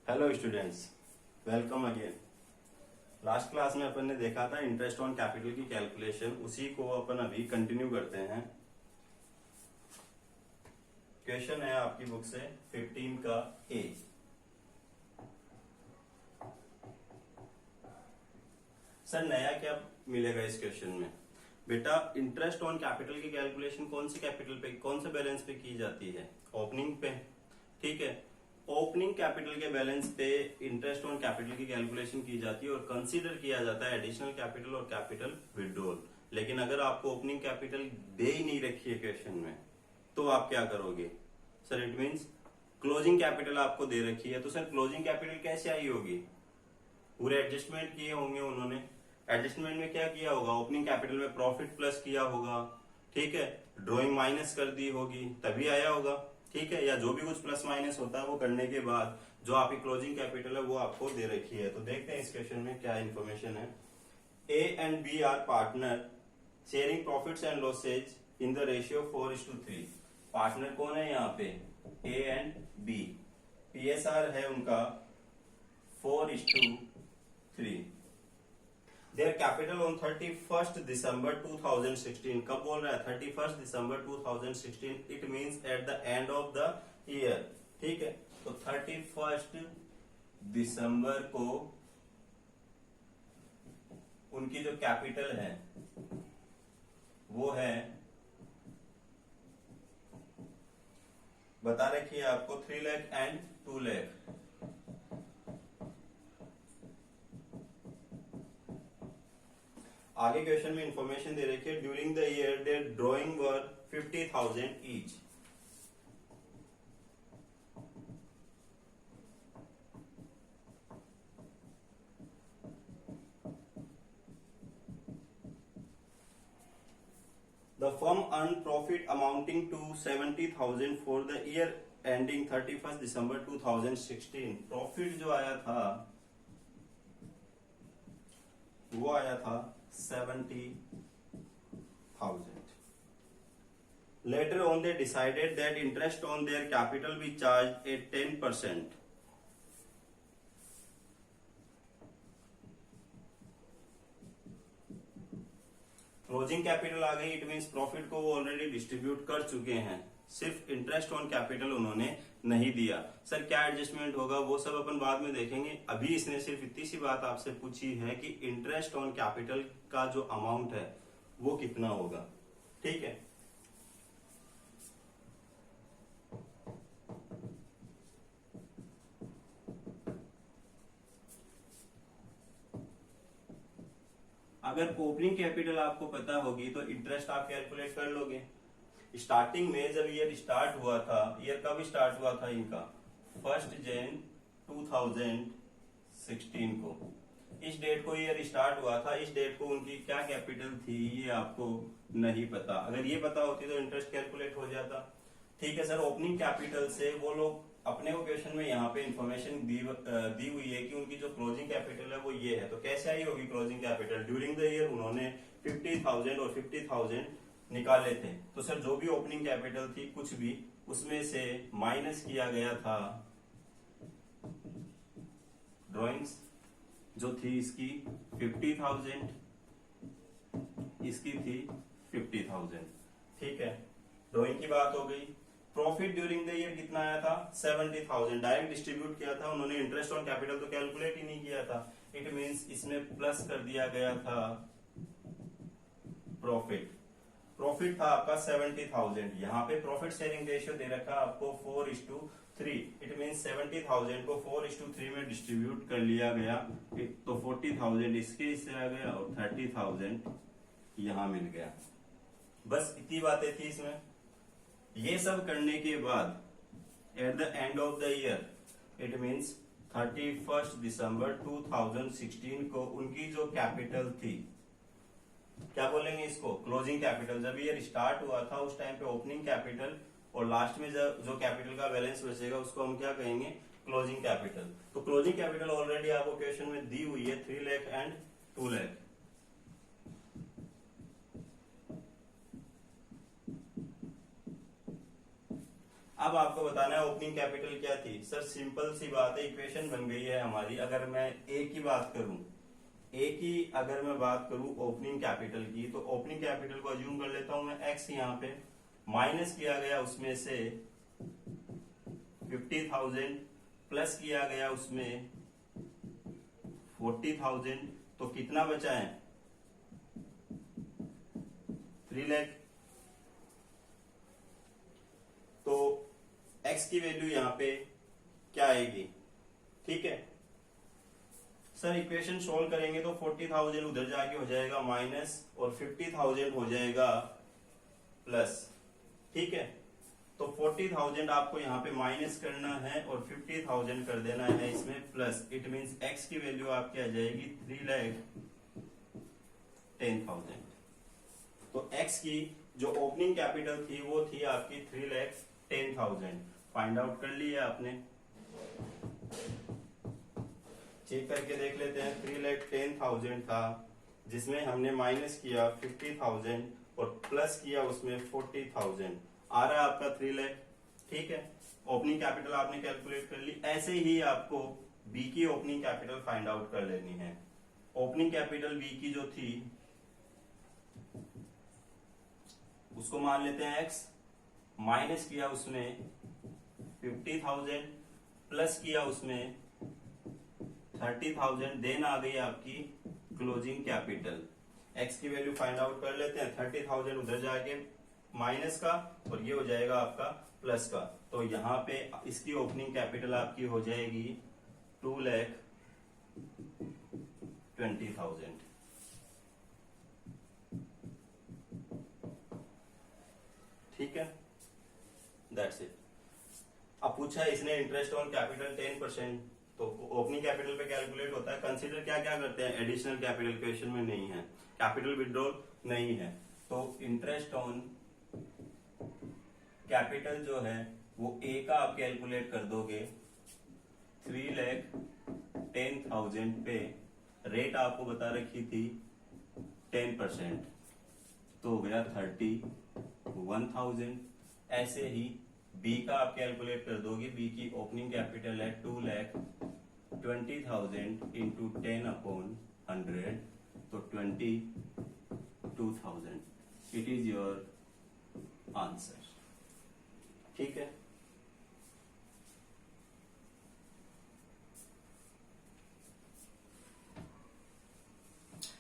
Hello students, welcome again. Last class में अपन ने देखा था इंटरेस्ट ऑन कैपिटल की कैलकुलेशन, उसी को अपन अभी कंटिन्यू करते हैं। क्वेश्चन है आपकी बुक से 15 का ए। सर नया क्या मिलेगा इस क्वेश्चन में? बेटा, इंटरेस्ट ऑन कैपिटल की कैलकुलेशन कौन से कैपिटल पे, कौन से बैलेंस पे की जाती है? ओपनिंग पे। ठीक है, ओपनिंग कैपिटल के बैलेंस पे इंटरेस्ट ऑन कैपिटल की कैलकुलेशन की जाती है और कंसीडर किया जाता है एडिशनल कैपिटल और कैपिटल विड्रॉल। लेकिन अगर आपको ओपनिंग कैपिटल दे ही नहीं रखी है क्वेश्चन में, तो आप क्या करोगे? Sir it means closing capital आपको दे रखी है, तो सर क्लोजिंग कैपिटल कैसे आई होगी? पूरे एडजस्टमेंट किए होंगे उन्होंने। एडजस्टमेंट में क्या किया होगा? ओपनिंग कैपिटल में प्रॉफिट प्लस किया होगा, ठीक है, ड्रॉइंग माइनस कर दी होगी, तभी आया होगा। ठीक है, या जो भी कुछ प्लस माइनस होता है वो करने के बाद जो आपकी क्लोजिंग कैपिटल है वो आपको दे रखी है। तो देखते हैं इस क्वेश्चन में क्या इन्फॉर्मेशन है। A and B are partner sharing profits and losses in the ratio 4:3। Partner कौन है यहाँ पे? ए एंड बी। पीएसआर है उनका 4:3। Their capital on 31st December 2016। कब बोल रहा है? 31st December 2016। It means eight the end of the year. ठीक है, तो 31st दिसंबर को उनकी जो कैपिटल है वो है, बता रखी है आपको, 3 लाख एंड 2 लाख। आगे क्वेश्चन में इंफॉर्मेशन दे रखी है, during the year their drawing were 50,000 each. The firm earned profit amounting to 70,000 for the year ending 31st December 2016। Profit जो आया था वो आया था 70,000। Later on they decided that interest on their capital be charged at 10%। Closing capital आ गई, it means profit को वो ऑलरेडी डिस्ट्रीब्यूट कर चुके हैं, सिर्फ इंटरेस्ट ऑन कैपिटल उन्होंने नहीं दिया। सर क्या एडजस्टमेंट होगा वो सब अपन बाद में देखेंगे। अभी इसने सिर्फ इतनी सी बात आपसे पूछी है कि इंटरेस्ट ऑन कैपिटल का जो अमाउंट है वो कितना होगा। ठीक है, अगर ओपनिंग कैपिटल आपको पता होगी तो इंटरेस्ट आप कैलकुलेट कर लोगे। स्टार्टिंग में जब ईयर स्टार्ट हुआ था, ईयर कब स्टार्ट हुआ था इनका? 1 जनवरी 2016 को। इस डेट को ईयर स्टार्ट हुआ था, इस डेट को उनकी क्या कैपिटल थी ये आपको नहीं पता। अगर ये पता होती तो इंटरेस्ट कैलकुलेट हो जाता। ठीक है सर, ओपनिंग कैपिटल से वो लोग अपने को क्वेश्चन में यहाँ पे इंफॉर्मेशन दी हुई है कि उनकी जो क्लोजिंग कैपिटल है वो ये है, तो कैसे आई होगी closing capital? During the year उन्होंने 50,000 और 50,000 निकाले थे, तो सर जो भी ओपनिंग कैपिटल थी कुछ भी उसमें से माइनस किया गया था ड्रॉइंग्स जो थी इसकी 50,000, इसकी थी 50,000। ठीक है, ड्रॉइंग की बात हो गई। प्रॉफिट ड्यूरिंग द ईयर कितना आया था? 70,000। डायरेक्ट डिस्ट्रीब्यूट किया था उन्होंने, इंटरेस्ट ऑन कैपिटल तो कैलकुलेट ही नहीं किया था। इट मींस इसमें प्लस कर दिया गया था प्रॉफिट। प्रॉफिट था आपका 70,000। यहाँ पे प्रॉफिट शेयरिंग रेशियो दे रखा आपको 4:3। इट मीन 70,000 को 4:3 में डिस्ट्रीब्यूट कर लिया गया, तो 40,000 इसके हिस्से आ गया और 30,000 यहां मिल गया। बस इतनी बातें थी इसमें। ये सब करने के बाद eight the end of the year, it means 31st December 2016 को उनकी जो कैपिटल थी, क्या बोलेंगे इसको? Closing capital. जब ईयर स्टार्ट हुआ था उस टाइम पे ओपनिंग कैपिटल और लास्ट में जो कैपिटल का बैलेंस बचेगा उसको हम क्या कहेंगे? Closing capital. तो क्लोजिंग कैपिटल ऑलरेडी आपको क्वेश्चन में दी हुई है 3 लाख एंड 2 लाख। अब आपको बताना है ओपनिंग कैपिटल क्या थी। सर सिंपल सी बात है, इक्वेशन बन गई है हमारी। अगर मैं ए की बात करूं, ए की अगर मैं बात करूं ओपनिंग कैपिटल की, तो ओपनिंग कैपिटल को अज्यूम कर लेता हूं मैं एक्स, यहाँ पे माइनस किया गया उसमें से 50,000 प्लस किया गया उसमें 40,000, तो कितना बचा है 3 लाख। तो x की वैल्यू यहां पे क्या आएगी, ठीक है सर। इक्वेशन सोल्व करेंगे तो 40,000 उधर जाके हो जाएगा माइनस और 50,000 हो जाएगा प्लस, ठीक है। तो 40,000 आपको यहाँ पे माइनस करना है और 50,000 कर देना है इसमें प्लस। इट मींस x की वैल्यू आपकी आ जाएगी 3,10,000। तो x की जो ओपनिंग कैपिटल थी वो थी आपकी 3,10,000। फाइंड आउट कर लिया आपने, चेक करके देख लेते हैं। 3,10,000 था जिसमें हमने माइनस किया 50,000 और प्लस किया उसमें 40,000, आ रहा है आपका 3 लाख, ठीक है। ओपनिंग कैपिटल आपने कैलकुलेट कर ली। ऐसे ही आपको बी की ओपनिंग कैपिटल फाइंड आउट कर लेनी है। ओपनिंग कैपिटल बी की जो थी उसको मान लेते हैं x, माइनस किया उसमें 50,000 प्लस किया उसमें 30,000, देन आ गई आपकी क्लोजिंग कैपिटल। x की वैल्यू फाइंड आउट कर लेते हैं। 30,000 उधर जाके माइनस का और ये हो जाएगा आपका प्लस का, तो यहाँ पे इसकी ओपनिंग कैपिटल आपकी हो जाएगी 2,20,000, ठीक है। That's it. अब पूछा है इसने इंटरेस्ट ऑन कैपिटल 10%, तो ओपनिंग कैपिटल पे कैलकुलेट होता है। कंसीडर क्या क्या करते हैं, एडिशनल कैपिटल क्वेश्चन में नहीं है, कैपिटल विड्रॉल नहीं है, तो इंटरेस्ट ऑन कैपिटल जो है वो ए का आप कैलकुलेट कर दोगे 3,10,000 पे। रेट आपको बता रखी थी 10%, तो हो गया 31,000। ऐसे ही बी का आप कैलकुलेट कर दोगे, बी की ओपनिंग कैपिटल है 2,20,000 इंटू 10/100, तो 22,000। इट इज योर आंसर, ठीक है।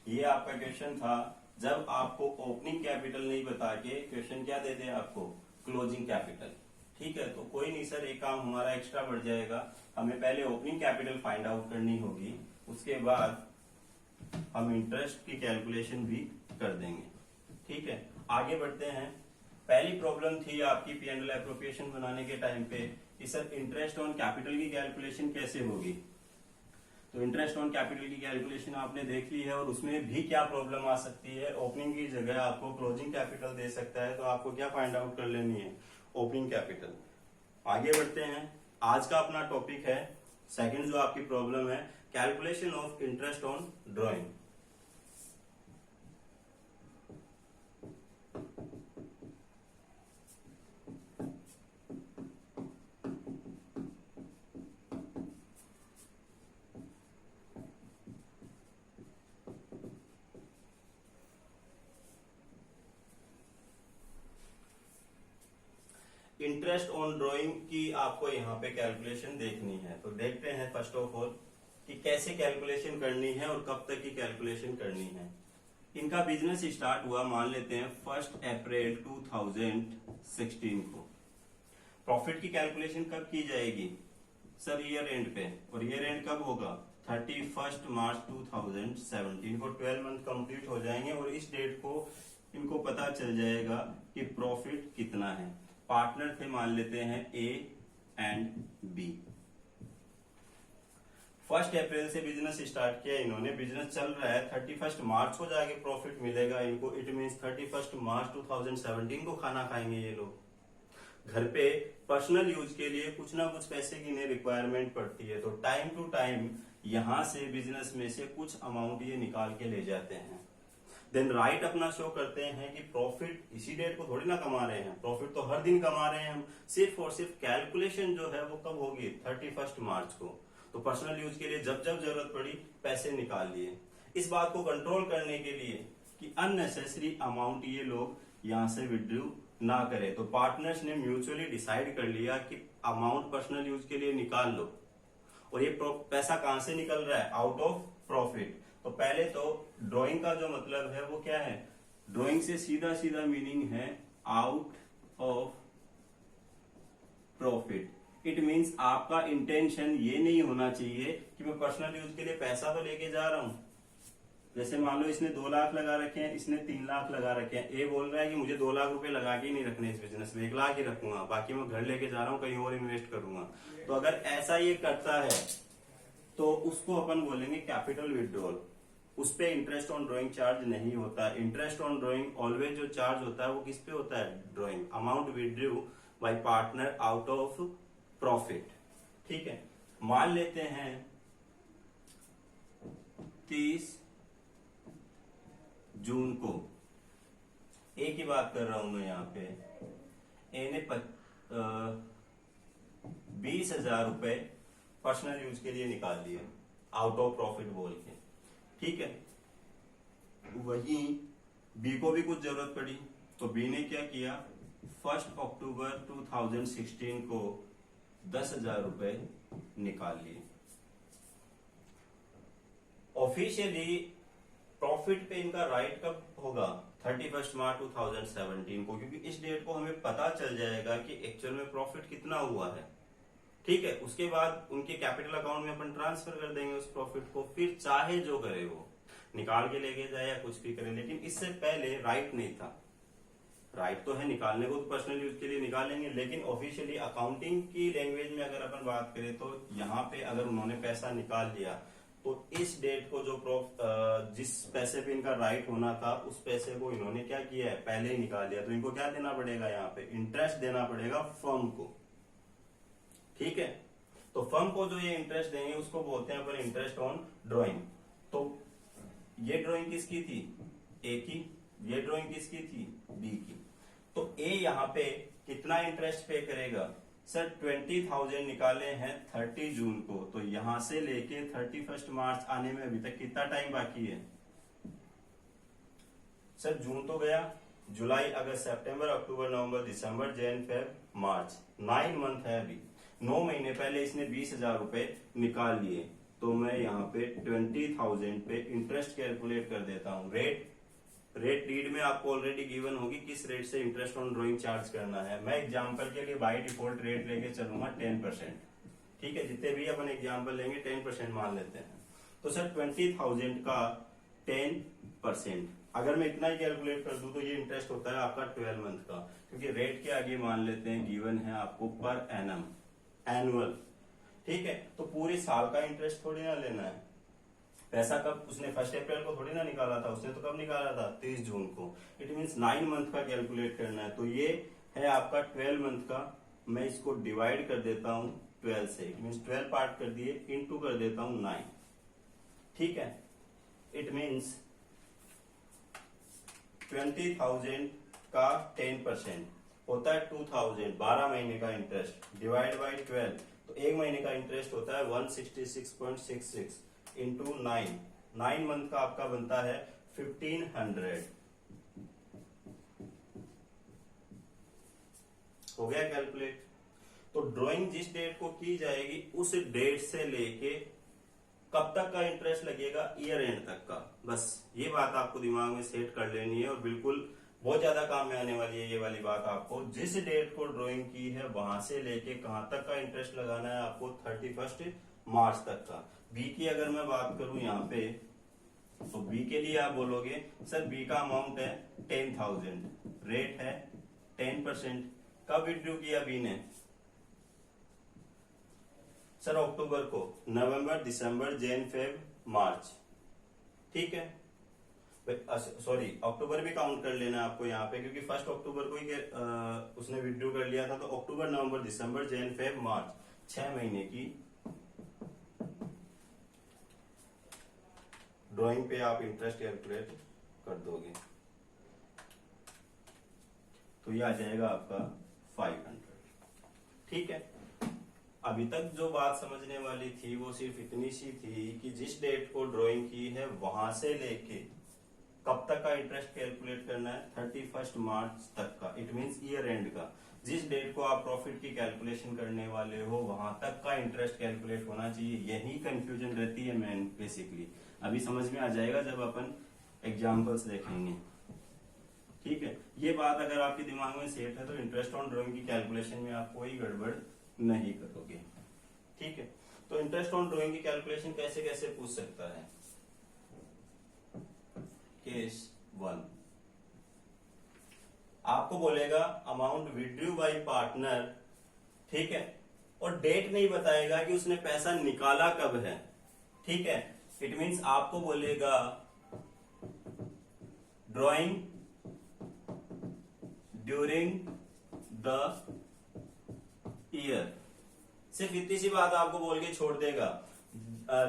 ये आपका क्वेश्चन था जब आपको ओपनिंग कैपिटल नहीं बता के क्वेश्चन क्या देते हैं आपको, क्लोजिंग कैपिटल, ठीक है। तो कोई नहीं सर, एक काम हमारा एक्स्ट्रा बढ़ जाएगा। हमें पहले ओपनिंग कैपिटल फाइंड आउट करनी होगी, उसके बाद हम इंटरेस्ट की कैलकुलेशन भी कर देंगे, ठीक है। आगे बढ़ते हैं। पहली प्रॉब्लम थी आपकी P&L एप्रोप्रिएशन बनाने के टाइम पे कि सर इंटरेस्ट ऑन कैपिटल की कैलकुलेशन कैसे होगी। तो इंटरेस्ट ऑन कैपिटल की कैलकुलेशन आपने देख ली है और उसमें भी क्या प्रॉब्लम आ सकती है। ओपनिंग की जगह आपको क्लोजिंग कैपिटल दे सकता है, तो आपको क्या फाइंड आउट कर लेनी है, ओपनिंग कैपिटल। आगे बढ़ते हैं। आज का अपना टॉपिक है सेकंड, जो आपकी प्रॉब्लम है calculation of interest on drawing. Interest on drawing की आपको यहाँ पे कैलकुलेशन देखनी है, तो देखते हैं फर्स्ट ऑफ ऑल कि कैसे कैलकुलेशन करनी है और कब तक की कैलकुलेशन करनी है। इनका बिजनेस स्टार्ट हुआ मान लेते हैं 1 अप्रैल 2016 को। प्रॉफिट की कैलकुलेशन कब की जाएगी सर, ईयर एंड पे, और ईयर एंड कब होगा 31 मार्च 2017 को। 12 मंथ कंप्लीट हो जाएंगे और इस डेट को इनको पता चल जाएगा कि प्रॉफिट कितना है। पार्टनर थे मान लेते हैं ए एंड बी। 1 अप्रैल से बिजनेस स्टार्ट किया इन्होंने, बिजनेस चल रहा है, 31 मार्च को जाके प्रॉफिट मिलेगा इनको। इट मींस 31 मार्च 2017 को खाना खाएंगे ये लोग। घर पे पर्सनल यूज के लिए कुछ ना कुछ पैसे की इन्हें रिक्वायरमेंट पड़ती है, तो टाइम टू टाइम यहां से बिजनेस में से कुछ अमाउंट ये निकाल के ले जाते हैं। देन राइट अपना शो करते हैं कि प्रॉफिट इसी डेट को थोड़ी ना कमा रहे हैं, प्रॉफिट तो हर दिन कमा रहे हैं हम, सिर्फ और सिर्फ कैलकुलेशन जो है वो कब होगी 31 मार्च को। तो पर्सनल यूज के लिए जब जब जरूरत पड़ी पैसे निकाल लिए। इस बात को कंट्रोल करने के लिए कि अननेसेसरी अमाउंट ये लोग यहां से विड्रू ना करें, तो पार्टनर्स ने म्यूचुअली डिसाइड कर लिया कि अमाउंट पर्सनल यूज के लिए निकाल लो। और ये पैसा कहां से निकल रहा है, आउट ऑफ प्रॉफिट। तो पहले तो ड्राइंग का जो मतलब है वो क्या है, ड्राइंग से सीधा सीधा मीनिंग है out of profit. It means आपका इंटेंशन ये नहीं होना चाहिए कि मैं पर्सनल यूज के लिए पैसा तो लेके जा रहा हूं। जैसे मान लो इसने 2 लाख लगा रखे हैं, इसने 3 लाख लगा रखे हैं, ये बोल रहा है कि मुझे 2 लाख रुपए लगा के ही नहीं रखने इस बिजनेस में, 1 लाख ही रखूंगा, बाकी मैं घर लेके जा रहा हूँ कहीं और इन्वेस्ट करूंगा। तो अगर ऐसा ये करता है तो उसको अपन बोलेंगे कैपिटल विड्रॉल। उस पे इंटरेस्ट ऑन ड्राइंग चार्ज नहीं होता। इंटरेस्ट ऑन ड्राइंग ऑलवेज जो चार्ज होता है वो किस पे होता है, drawing amount withdrew bye partner out of profit. ठीक है, मान लेते हैं 30 जून को, ए की बात कर रहा हूं मैं यहाँ पे, ए ने 20,000 रुपए पर्सनल यूज के लिए निकाल लिए आउट ऑफ प्रॉफिट बोल के। ठीक है, वही बी को भी कुछ जरूरत पड़ी तो बी ने क्या किया, 1 अक्टूबर 2016 को 10,000 रुपए निकाल लिए। ऑफिशियली प्रॉफिट पे इनका राइट कब होगा, 31 मार्च 2017 को, क्योंकि इस डेट को हमें पता चल जाएगा कि एक्चुअल में प्रॉफिट कितना हुआ है। ठीक है, उसके बाद उनके कैपिटल अकाउंट में अपन ट्रांसफर कर देंगे उस प्रॉफिट को, फिर चाहे जो करे वो निकाल के लेके जाए या कुछ भी करे। लेकिन इससे पहले राइट नहीं था। राइट तो है निकालने को, तो पर्सनल यूज के लिए निकालेंगे, लेकिन ऑफिशियली अकाउंटिंग की लैंग्वेज में अगर अपन बात करें तो यहाँ पे अगर उन्होंने पैसा निकाल लिया तो इस डेट को जो जिस पैसे पे इनका राइट होना था उस पैसे को इन्होंने क्या किया है, पहले ही निकाल लिया। तो इनको क्या देना पड़ेगा, यहाँ पे इंटरेस्ट देना पड़ेगा फर्म को। ठीक है, तो फर्म को जो ये इंटरेस्ट देंगे उसको बोलते हैं अपन इंटरेस्ट ऑन ड्राइंग। तो ये ड्राइंग किसकी थी, ए की, ये ड्राइंग किसकी थी, बी की। तो ए यहाँ पे कितना इंटरेस्ट पे करेगा, सर 20,000 निकाले हैं 30 जून को, तो यहां से लेके 31 मार्च आने में अभी तक कितना टाइम बाकी है, सर जून तो गया, जुलाई अगस्त सितंबर अक्टूबर नवंबर दिसंबर जैन फेब मार्च, 9 मंथ है अभी। 9 महीने पहले इसने 20,000 रुपए निकाल लिए। तो मैं यहाँ पे 20,000 पे इंटरेस्ट कैलकुलेट कर देता हूँ। रेट रीड में आपको ऑलरेडी गिवन होगी किस रेट से इंटरेस्ट ऑन ड्राइंग चार्ज करना है। मैं एग्जांपल के लिए बाय डिफॉल्ट रेट लेके चलूंगा 10%। ठीक है, जितने भी अपन एग्जांपल लेंगे 10% मान लेते हैं। तो सर 20,000 का 10%, अगर मैं इतना ही कैलकुलेट कर दूं तो ये इंटरेस्ट होता है आपका 12 मंथ का, क्योंकि रेट के आगे मान लेते हैं गिवन है आपको पर एनम, एनुअल। ठीक है, तो पूरे साल का इंटरेस्ट थोड़ी ना लेना है। पैसा कब उसने 1 अप्रैल को थोड़ी ना निकाला था, उसने तो कब निकाला था, 30 जून को। इट मीन्स 9 मंथ का कैलकुलेट करना है। तो ये है आपका 12 मंथ का, मैं इसको डिवाइड कर देता हूं 12 से, इट मीन्स 12 पार्ट कर दिए, इनटू कर देता हूं 9। ठीक है, इट मीन्स 20,000 का 10% होता है 2,000, 12 महीने का इंटरेस्ट डिवाइड बाई 12, तो एक महीने का इंटरेस्ट होता है 166.66 इंटू 9 मंथ का आपका बनता है 1,500। हो गया कैलकुलेट। तो ड्राइंग जिस डेट को की जाएगी उस डेट से लेके कब तक का इंटरेस्ट लगेगा, ईयर एंड तक का। बस ये बात आपको दिमाग में सेट कर लेनी है और बिल्कुल बहुत ज्यादा काम में आने वाली है ये वाली बात आपको। जिस डेट को ड्राइंग की है वहां से लेके कहां तक का इंटरेस्ट लगाना है आपको, 31 मार्च तक का। बी की अगर मैं बात करूं यहाँ पे, तो बी के लिए आप बोलोगे सर बी का अमाउंट है 10,000, रेट है 10%। कब विड्रू किया बी ने, सर अक्टूबर को, नवंबर दिसंबर जैन फेब मार्च। ठीक है, सॉरी अक्टूबर भी काउंट कर लेना आपको यहाँ पे, क्योंकि 1 अक्टूबर को ही उसने विड्रू कर लिया था। तो अक्टूबर नवंबर दिसंबर जैन फेब मार्च, 6 महीने की ड्राइंग पे आप इंटरेस्ट कैलकुलेट कर दोगे तो ये आ जाएगा आपका 500। ठीक है, अभी तक जो बात समझने वाली थी वो सिर्फ इतनी सी थी कि जिस डेट को ड्राइंग की है वहां से लेके कब तक का इंटरेस्ट कैलकुलेट करना है, 31 मार्च तक का, इट मींस ईयर एंड का। जिस डेट को आप प्रॉफिट की कैलकुलेशन करने वाले हो वहां तक का इंटरेस्ट कैलकुलेट होना चाहिए। यही कंफ्यूजन रहती है मैन बेसिकली। अभी समझ में आ जाएगा जब अपन एग्जाम्पल्स देखेंगे। ठीक है, ये बात अगर आपके दिमाग में सेट है तो इंटरेस्ट ऑन ड्राइंग की कैलकुलेशन में आप कोई गड़बड़ नहीं करोगे। ठीक है, तो इंटरेस्ट ऑन ड्राइंग की कैलकुलेशन कैसे कैसे पूछ सकता है। केस 1, आपको बोलेगा अमाउंट विड्रू बाय पार्टनर, ठीक है, और डेट नहीं बताएगा कि उसने पैसा निकाला कब है। ठीक है, इट मींस आपको बोलेगा ड्राइंग ड्यूरिंग द ईयर। सिर्फ इतनी सी बात आपको बोल के छोड़ देगा।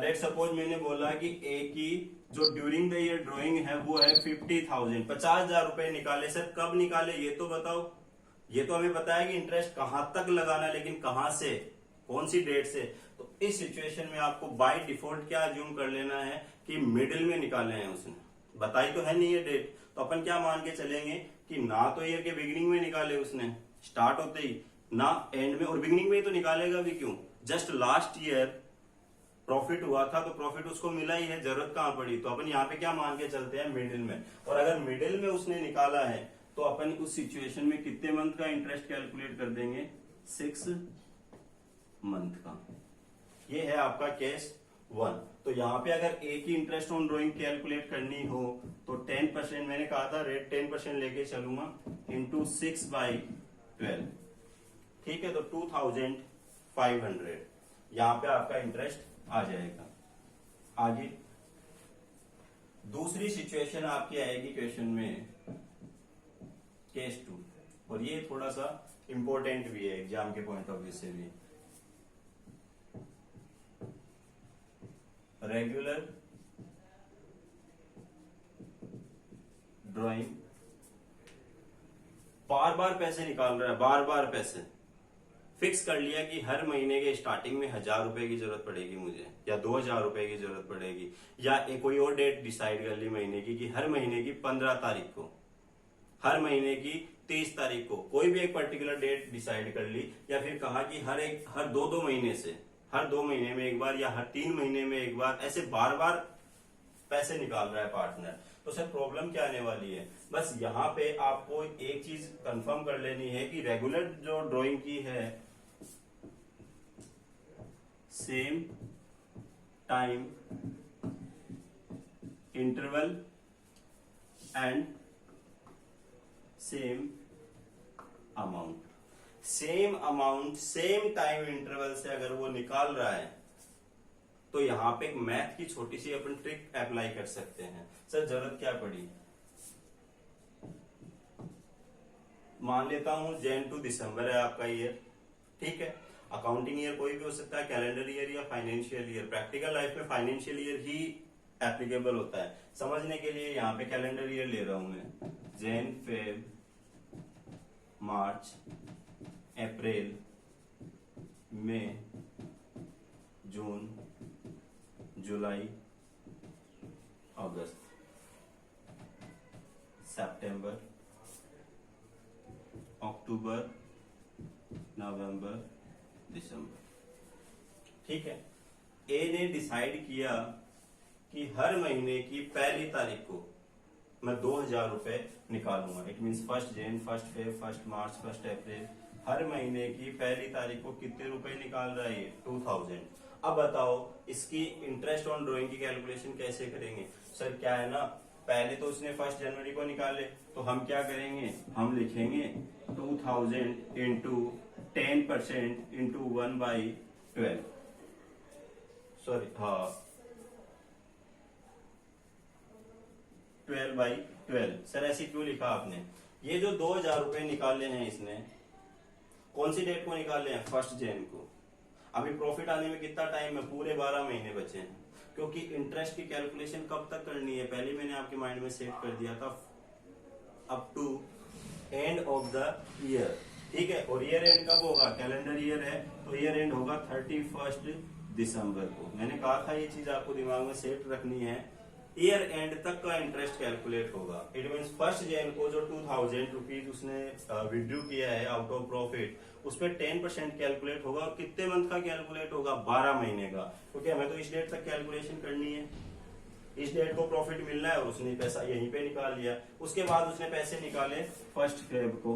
लेट सपोज मैंने बोला कि ए की जो ड्यूरिंग द ईयर ड्राइंग है वो है 50,000, 50,000 रुपए निकाले। सर कब निकाले ये तो बताओ। ये तो हमें पता है कि इंटरेस्ट कहां तक लगाना है, लेकिन कहां से, कौन सी डेट से। तो इस सिचुएशन में आपको बाय डिफॉल्ट क्या अज्यूम कर लेना है कि मिडिल में निकाले हैं उसने, बताई तो है नहीं ये डेट। तो अपन क्या मान के चलेंगे कि ना तो ईयर के बिगिनिंग में निकाले उसने स्टार्ट होते ही, ना एंड में, और बिगिनिंग में ही तो निकालेगा भी क्यों, जस्ट लास्ट ईयर प्रॉफिट हुआ था तो प्रॉफिट उसको मिला ही है, जरूरत कहां पड़ी। तो अपन यहाँ पे क्या मान के चलते हैं, मिडिल में। और अगर मिडिल में उसने निकाला है तो अपन उस सिचुएशन में कितने मंथ का इंटरेस्ट कैलकुलेट कर देंगे, 6 मंथ का। ये है आपका केस 1। तो यहाँ पे अगर ए की इंटरेस्ट ऑन ड्राइंग कैलकुलेट करनी हो तो 10%, मैंने कहा था रेट 10% लेके चलूंगा, इंटू 6/12। ठीक है, तो 2,500 यहाँ पे आपका इंटरेस्ट आ जाएगा। आगे दूसरी सिचुएशन आपकी आएगी क्वेश्चन में, केस 2, और ये थोड़ा सा इंपॉर्टेंट भी है एग्जाम के पॉइंट ऑफ व्यू से भी। रेगुलर ड्राइंग, बार बार पैसे निकाल रहा है, बार बार पैसे। फिक्स कर लिया कि हर महीने के स्टार्टिंग में 1,000 रुपए की जरूरत पड़ेगी मुझे, या 2,000 रुपए की जरूरत पड़ेगी, या एक कोई और डेट डिसाइड कर ली महीने की कि हर महीने की 15 तारीख को, हर महीने की 30 तारीख को, कोई भी एक पर्टिकुलर डेट डिसाइड कर ली। या फिर कहा कि हर 2-2 महीने से, हर 2 महीने में एक बार या हर 3 महीने में एक बार, ऐसे बार बार पैसे निकाल रहा है पार्टनर। तो सर प्रॉब्लम क्या आने वाली है, बस यहाँ पे आपको एक चीज कंफर्म कर लेनी है कि रेगुलर जो ड्राइंग की है, same time interval and same amount, same amount same time interval से अगर वो निकाल रहा है तो यहां पे एक मैथ की छोटी सी अपन ट्रिक अप्लाई कर सकते हैं। सर जरूरत क्या पड़ी, मान लेता हूं जैन टू दिसंबर है आपका ईयर। ठीक है, अकाउंटिंग ईयर कोई भी हो सकता है, कैलेंडर ईयर या फाइनेंशियल ईयर। प्रैक्टिकल लाइफ में फाइनेंशियल ईयर ही एप्लीकेबल होता है। समझने के लिए यहाँ पे कैलेंडर ईयर ले रहा हूं मैं, जैन, फेब, मार्च, अप्रैल, मई, जून, जुलाई, अगस्त, सितंबर, अक्टूबर, नवंबर, दिसंबर। ठीक है, ए ने डिसाइड किया कि हर महीने की पहली तारीख को मैं 2,000 रुपए निकालूंगा। इट मीन्स 1 जैन, 1 फेब, 1 मार्च, 1 अप्रैल, हर महीने की पहली तारीख को कितने रुपए निकाल रहा है, 2,000। अब बताओ इसकी इंटरेस्ट ऑन ड्राइंग की कैलकुलेशन कैसे करेंगे। सर क्या है ना, पहले तो उसने 1 जनवरी को निकाले, तो हम क्या करेंगे, हम लिखेंगे 2,000 इंटू 10% इंटू 1/12, सॉरी हाँ 12/12। सर ऐसी क्यों लिखा आपने, ये जो 2,000 रुपए निकाले हैं इसने, कौन सी डेट को निकाले हैं, 1 जैन को। अभी प्रॉफिट आने में कितना टाइम है, पूरे 12 महीने बचे हैं। क्योंकि इंटरेस्ट की कैलकुलेशन कब तक करनी है, पहले मैंने आपके माइंड में सेट कर दिया था, up to end of the year. ठीक है, और ईयर एंड कब होगा, कैलेंडर ईयर है तो ईयर एंड होगा 31 दिसंबर को। मैंने कहा था ये चीज आपको दिमाग में सेट रखनी है, ईयर एंड तक का इंटरेस्ट कैलकुलेट होगा। इट मीन 1 जैन को जो 2000 रुपीज उसने विड्रू किया है आउट ऑफ प्रॉफिट, उस पर 10% कैलकुलेट होगा। और कितने मंथ का कैलकुलेट होगा, 12 महीने का, क्योंकि हमें तो इस डेट तक कैलकुलेशन करनी है, इस डेट को प्रॉफिट मिलना है और उसने पैसा यहीं पे निकाल लिया। उसके बाद उसने पैसे निकाले 1 फेब को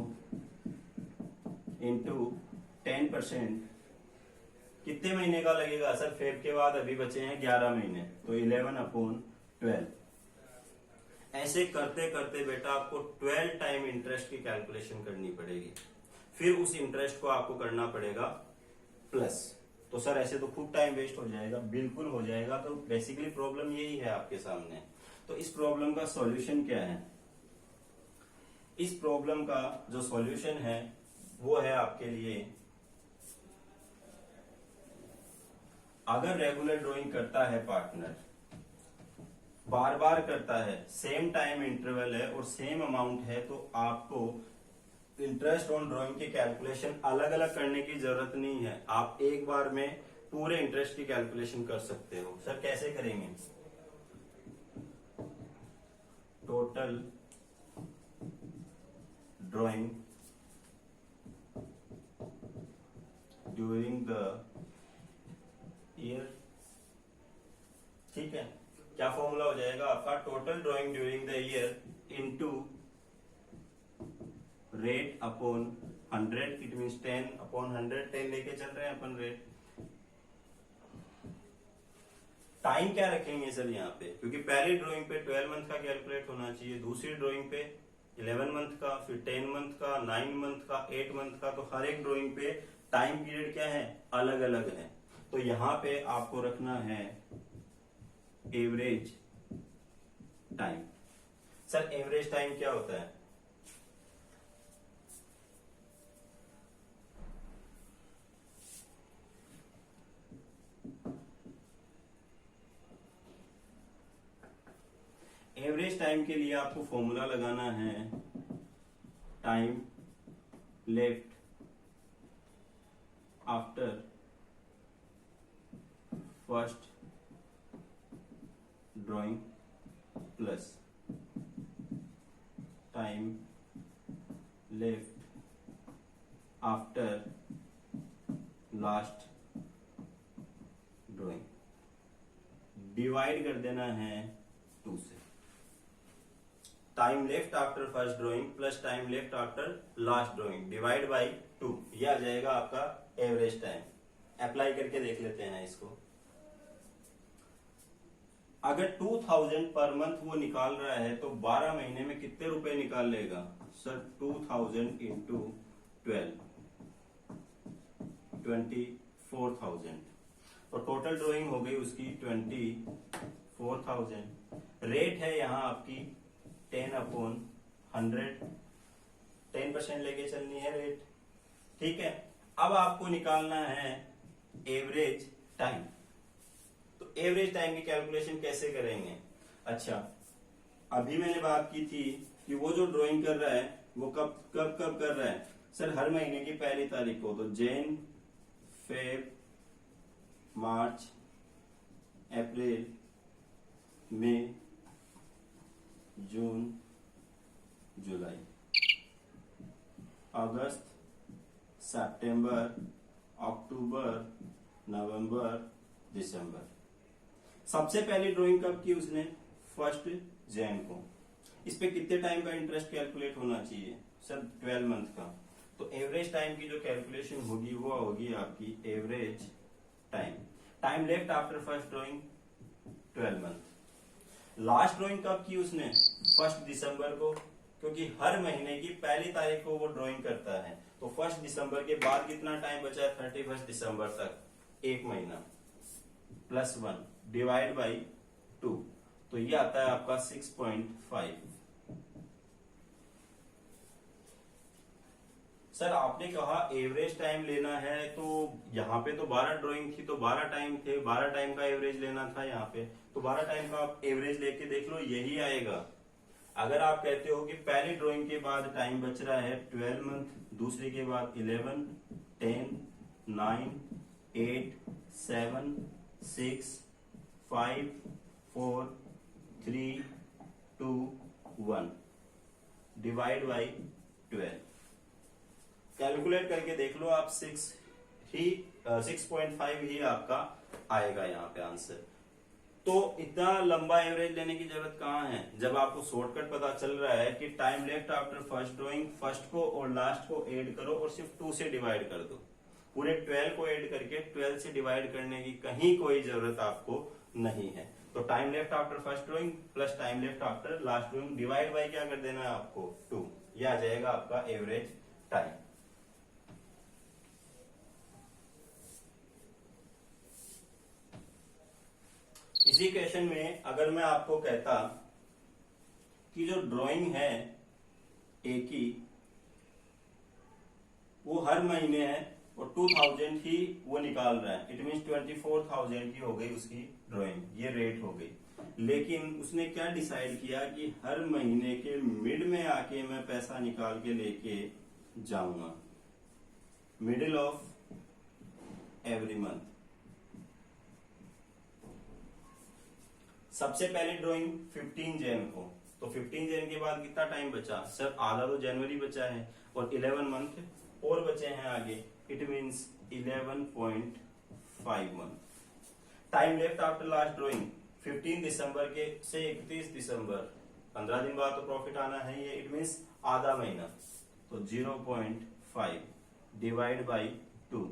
इंटू 10%, कितने महीने का लगेगा सर, फेब के बाद अभी बचे हैं 11 महीने, तो 11/12। ऐसे करते करते बेटा आपको 12 टाइम इंटरेस्ट की कैलकुलेशन करनी पड़ेगी, फिर उस इंटरेस्ट को आपको करना पड़ेगा प्लस। तो सर ऐसे तो खूब टाइम वेस्ट हो जाएगा, बिल्कुल हो जाएगा। तो बेसिकली प्रॉब्लम यही है आपके सामने। तो इस प्रॉब्लम का सॉल्यूशन क्या है, इस प्रॉब्लम का जो सॉल्यूशन है वो है आपके लिए, अगर रेगुलर ड्राइंग करता है पार्टनर, बार बार करता है, सेम टाइम इंटरवल है और सेम अमाउंट है, तो आपको इंटरेस्ट ऑन ड्राइंग की कैलकुलेशन अलग अलग करने की जरूरत नहीं है। आप एक बार में पूरे इंटरेस्ट की कैलकुलेशन कर सकते हो। सर कैसे करेंगे, total drawing during the year. ठीक है, क्या फॉर्मूला हो जाएगा आपका, total drawing during the year into rate upon 100। It means 10/100, 10 लेके चल रहे हैं अपन रेट। टाइम क्या रखेंगे सर यहाँ पे, क्योंकि पहली ड्राइंग पे 12 मंथ का कैलकुलेट होना चाहिए, दूसरी ड्राइंग पे 11 मंथ का, फिर 10 मंथ का, 9 मंथ का, 8 मंथ का। तो हर एक ड्राइंग पे टाइम पीरियड क्या है, अलग अलग है। तो यहाँ पे आपको रखना है average time. Sir average time क्या होता है, एवरेज टाइम के लिए आपको फॉर्मूला लगाना है time left after first drawing plus time left after last drawing, divide कर देना है 2 से। Time left after first drawing plus time left after last drawing divide by 2, यह आ जाएगा आपका एवरेज टाइम। अप्लाई करके देख लेते हैं इसको। अगर 2000 पर मंथ वो निकाल रहा है तो 12 महीने में कितने रुपए निकाल लेगा सर, 2000 इंटू 12, 24,000। और टोटल ड्राइंग हो गई उसकी 24,000। रेट है यहाँ आपकी 10/100, 10% लेके चलनी है रेट। ठीक है, अब आपको निकालना है एवरेज टाइम। तो एवरेज टाइम की कैलकुलेशन कैसे करेंगे, अच्छा अभी मैंने बात की थी कि वो जो ड्राइंग कर रहा है वो कब कब कब कर रहा है सर, हर महीने की पहली तारीख को। तो जैन, फेब, मार्च, अप्रैल, मई, जून, जुलाई, अगस्त, सितंबर, अक्टूबर, नवंबर, दिसंबर। सबसे पहली ड्राइंग कब की उसने, 1 जैन को। इस पे कितने टाइम का इंटरेस्ट कैलकुलेट होना चाहिए सर, 12 मंथ का। तो एवरेज टाइम की जो कैलकुलेशन होगी वो होगी आपकी average time. Time left after first drawing 12 month. Last drawing कब की उसने, 1 दिसंबर को, क्योंकि हर महीने की पहली तारीख को वो ड्राइंग करता है। तो 1 दिसंबर के बाद कितना टाइम बचा है, 31 दिसंबर तक, 1 महीना, प्लस 1 डिवाइड बाई 2। तो ये आता है आपका 6.5। सर आपने कहा एवरेज टाइम लेना है, तो यहाँ पे तो 12 ड्राइंग थी तो 12 टाइम थे, 12 टाइम का एवरेज लेना था यहाँ पे, तो 12 टाइम का आप एवरेज लेके देख लो, यही आएगा। अगर आप कहते हो कि पहली ड्राइंग के बाद टाइम बच रहा है 12 मंथ, दूसरी के बाद 11, 10, 9, 8, 7, 6, 5, 4, 3, 2, 1 डिवाइड बाई 12, कैलकुलेट करके देख लो आप, 6.5 ही आपका आएगा यहाँ पे आंसर। तो इतना लंबा एवरेज लेने की जरूरत कहाँ है, जब आपको शॉर्टकट पता चल रहा है कि time left after first drawing, first को और लास्ट को ऐड करो और सिर्फ 2 से डिवाइड कर दो। पूरे 12 को ऐड करके 12 से डिवाइड करने की कहीं कोई जरूरत आपको नहीं है। तो time left after first drawing plus time left after last drawing divide by क्या कर देना है आपको 2, यह आ जाएगा आपका एवरेज टाइम। इसी क्वेश्चन में अगर मैं आपको कहता कि जो ड्राइंग है ए की वो हर महीने है और 2000 ही वो निकाल रहा है, इट मीन्स 24,000 की हो गई उसकी ड्राइंग, ये रेट हो गई। लेकिन उसने क्या डिसाइड किया कि हर महीने के मिड में आके मैं पैसा निकाल के लेके जाऊंगा, मिडिल ऑफ एवरी मंथ। सबसे पहली ड्राइंग 15 जैन को, तो 15 जैन के बाद कितना टाइम बचा सर, आधा तो जनवरी बचा है और 11 मंथ और बचे हैं आगे, it means 11.5 month. Time left after last drawing 15 दिसंबर के से 31 दिसंबर, 15 दिन बाद तो प्रॉफिट आना है ये, इट मीन्स आधा महीना, तो 0.5 डिवाइड बाई 2,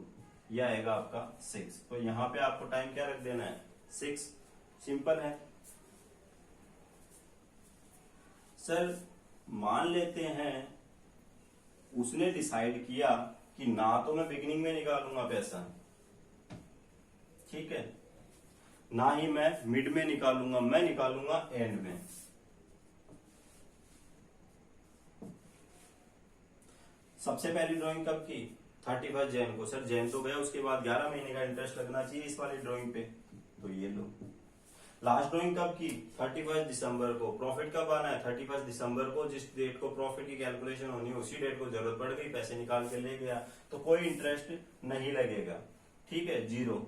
यह आएगा आपका 6। तो यहाँ पे आपको टाइम क्या रख देना है 6, सिंपल है। सर मान लेते हैं उसने डिसाइड किया कि ना तो मैं बिगिनिंग में निकालूंगा पैसा, ठीक है, ना ही मैं मिड में निकालूंगा, मैं निकालूंगा एंड में। सबसे पहली ड्राइंग कब की 31 जैन को, सर जैन तो गया, उसके बाद 11 महीने का इंटरेस्ट लगना चाहिए इस वाली ड्राइंग पे, तो ये लो। लास्ट ड्राइंग कब की 31 दिसंबर को, प्रॉफिट कब आना है 31 दिसंबर को, जिस डेट को प्रॉफिट की कैलकुलेशन होनी है उसी डेट को जरूरत पड़ गई, पैसे निकाल के ले गया, तो कोई इंटरेस्ट नहीं लगेगा, ठीक है, 0,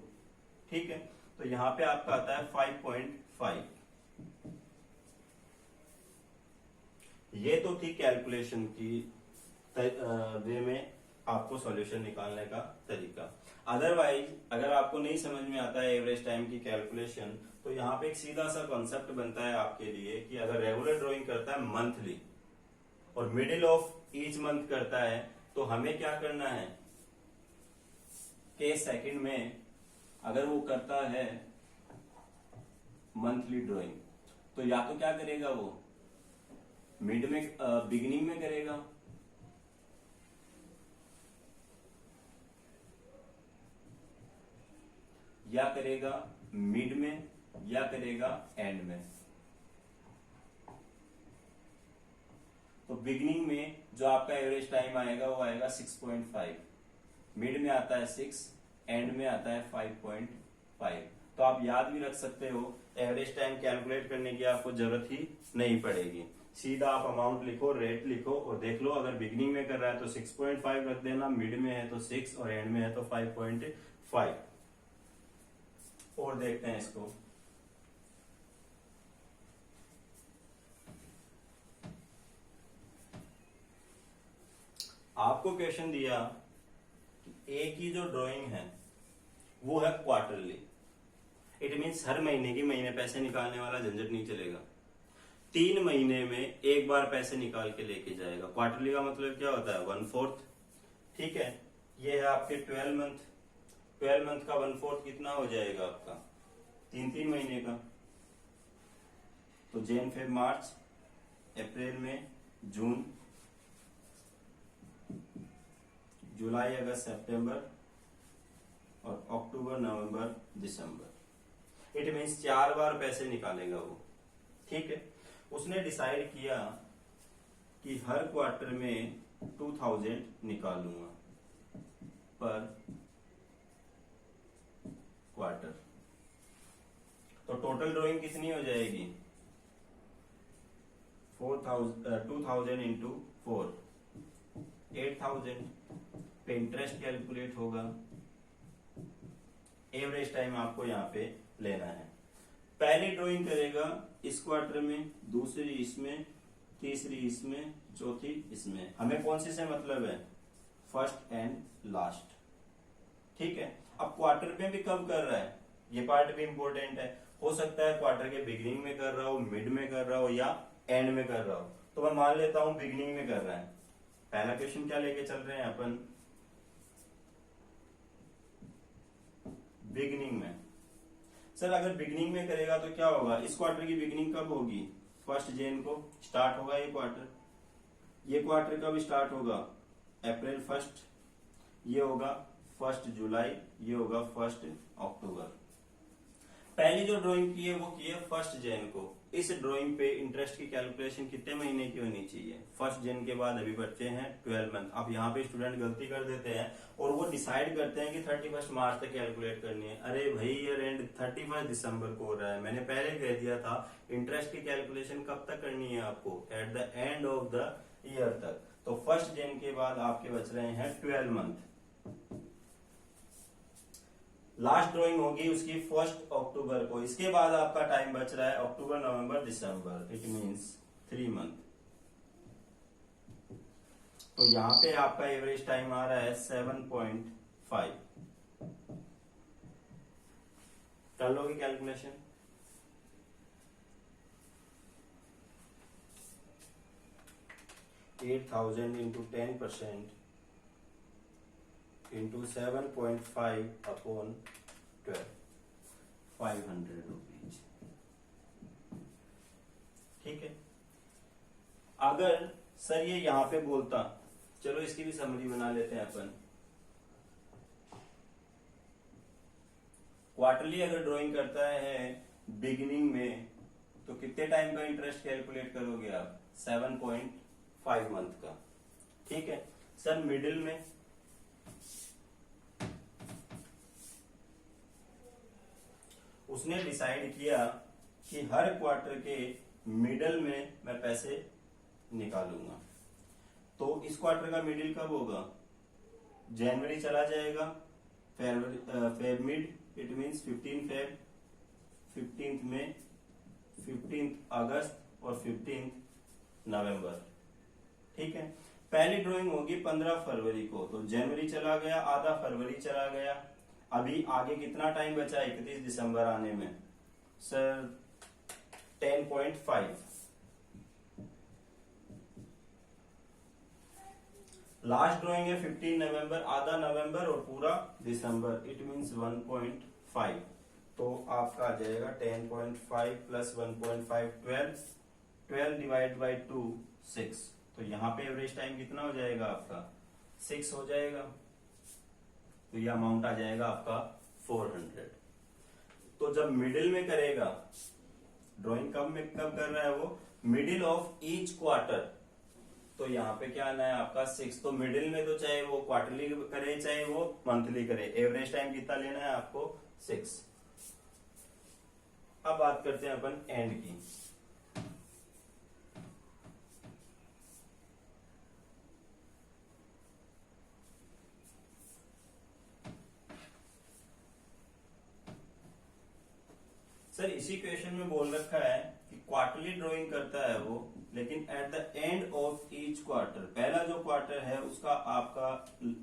ठीक है। तो यहां पे आपका आता है 5.5। ये तो थी कैलकुलेशन की वे में आपको सॉल्यूशन निकालने का तरीका। अदरवाइज अगर आपको नहीं समझ में आता है एवरेज टाइम की कैलकुलेशन, तो यहाँ पे एक सीधा सा कॉन्सेप्ट बनता है आपके लिए कि अगर रेगुलर ड्राइंग करता है मंथली और मिडिल ऑफ ईच मंथ करता है, तो हमें क्या करना है के सेकंड में अगर वो करता है मंथली ड्राइंग, तो या तो क्या करेगा वो मिड में बिगिनिंग में करेगा, या करेगा मिड में, या करेगा एंड में। तो बिगिनिंग में जो आपका एवरेज टाइम आएगा वो आएगा 6.5, मिड में आता है 6, एंड में आता है 5.5। तो आप याद भी रख सकते हो, एवरेज टाइम कैलकुलेट करने की आपको जरूरत ही नहीं पड़ेगी, सीधा आप अमाउंट लिखो, रेट लिखो और देख लो, अगर बिगिनिंग में कर रहा है तो 6.5 रख देना, मिड में है तो 6 और एंड में है तो 5.5। और देखते हैं इसको, आपको क्वेश्चन दिया कि ए की जो ड्राइंग है वो है क्वार्टरली, इट मीन्स हर महीने की महीने पैसे निकालने वाला झंझट नहीं चलेगा, 3 महीने में एक बार पैसे निकाल के लेके जाएगा। क्वार्टरली का मतलब क्या होता है 1/4, ठीक है। ये है आपके 12 मंथ, 12 मंथ का 1/4 कितना हो जाएगा आपका 3 महीने का, तो जैन फेब मार्च अप्रैल में जून जुलाई अगस्त सितंबर और अक्टूबर नवंबर दिसंबर, इट मीन्स 4 बार पैसे निकालेगा वो, ठीक है। उसने डिसाइड किया कि हर क्वार्टर में 2000 निकालूंगा पर क्वार्टर। तो टोटल ड्राइंग कितनी हो जाएगी 2000 इंटू 4 8000 पे इंटरेस्ट कैलकुलेट होगा। एवरेज टाइम आपको यहाँ पे लेना है। पहली ड्राइंग करेगा इस क्वार्टर में, दूसरी इसमें, तीसरी इसमें, चौथी इसमें। हमें कौन सी से मतलब है फर्स्ट एंड लास्ट। ठीक है। अब क्वार्टर में भी कब कर रहा है ये पार्ट भी इंपॉर्टेंट है। हो सकता है क्वार्टर के बिगिनिंग में कर रहा हो, मिड में कर रहा हो या एंड में कर रहा हो। तो मैं मान लेता हूं बिगिनिंग में कर रहा है। पहला क्वेश्चन क्या लेके चल रहे हैं अपन बिगिनिंग में। सर अगर बिगिनिंग में करेगा तो क्या होगा, इस क्वार्टर की बिगिनिंग कब होगी 1 जन को स्टार्ट होगा ये क्वार्टर। ये क्वार्टर कब स्टार्ट होगा अप्रैल 1, ये होगा 1 जुलाई, ये होगा 1 अक्टूबर। पहली जो ड्राइंग की है वो की है 1 जन को। इस ड्राइंग पे इंटरेस्ट की कैलकुलेशन कितने महीने की होनी चाहिए 1 जन के बाद अभी बच्चे हैं 12 मंथ। अब यहाँ पे स्टूडेंट गलती कर देते हैं और वो डिसाइड करते हैं कि 31 मार्च तक कैलकुलेट करनी है। अरे भाई ईयर एंड 31 दिसंबर को हो रहा है। मैंने पहले कह दिया था इंटरेस्ट की कैलकुलेशन कब तक करनी है आपको at the end of the year तक। तो 1 जन के बाद आपके बच रहे हैं 12 मंथ। लास्ट ड्राइंग होगी उसकी 1 अक्टूबर को। इसके बाद आपका टाइम बच रहा है अक्टूबर, नवंबर, दिसंबर। It means 3 month. तो यहां पे आपका एवरेज टाइम आ रहा है 7.5। कर लोगे calculation. $8,000 into 10% into 7.5 upon 12 500 rupees. ठीक है। अगर सर ये यहां पे बोलता, चलो इसकी भी समरी बना लेते हैं अपन। क्वार्टरली अगर ड्राइंग करता है बिगिनिंग में तो कितने टाइम का इंटरेस्ट कैलकुलेट करोगे आप 7.5 मंथ का। ठीक है। सर मिडिल में उसने डिसाइड किया कि हर क्वार्टर के मिडल में मैं पैसे निकालूंगा। तो इस क्वार्टर का मिडिल कब होगा जनवरी चला जाएगा, Feb mid it means 15 Feb, 15 मई, 15 अगस्त और 15 नवंबर। ठीक है। पहली ड्राइंग होगी 15 फरवरी को। तो जनवरी चला गया, आधा फरवरी चला गया, अभी आगे कितना टाइम बचा 31 दिसंबर आने में सर 10.5। लास्ट ड्राइंग है 15 नवंबर, आधा नवंबर और पूरा दिसंबर। It means 1.5। तो आपका आ जाएगा 10.5 प्लस 1.5 12 डिवाइड बाई 2 6। तो यहाँ पे एवरेज टाइम कितना हो जाएगा आपका 6 हो जाएगा। तो ये अमाउंट आ जाएगा आपका 400। तो जब मिडिल में करेगा ड्राइंग कब कर रहा है वो मिडिल ऑफ ईच क्वार्टर। तो यहाँ पे क्या आना है आपका 6। तो मिडिल में तो चाहे वो क्वार्टरली करे चाहे वो मंथली करे, एवरेज टाइम कितना लेना है आपको 6। अब बात करते हैं अपन एंड की। सर इसी क्वेश्चन में बोल रखा है कि क्वार्टरली ड्राइंग करता है वो, लेकिन eight the end of each quarter. पहला जो क्वार्टर है उसका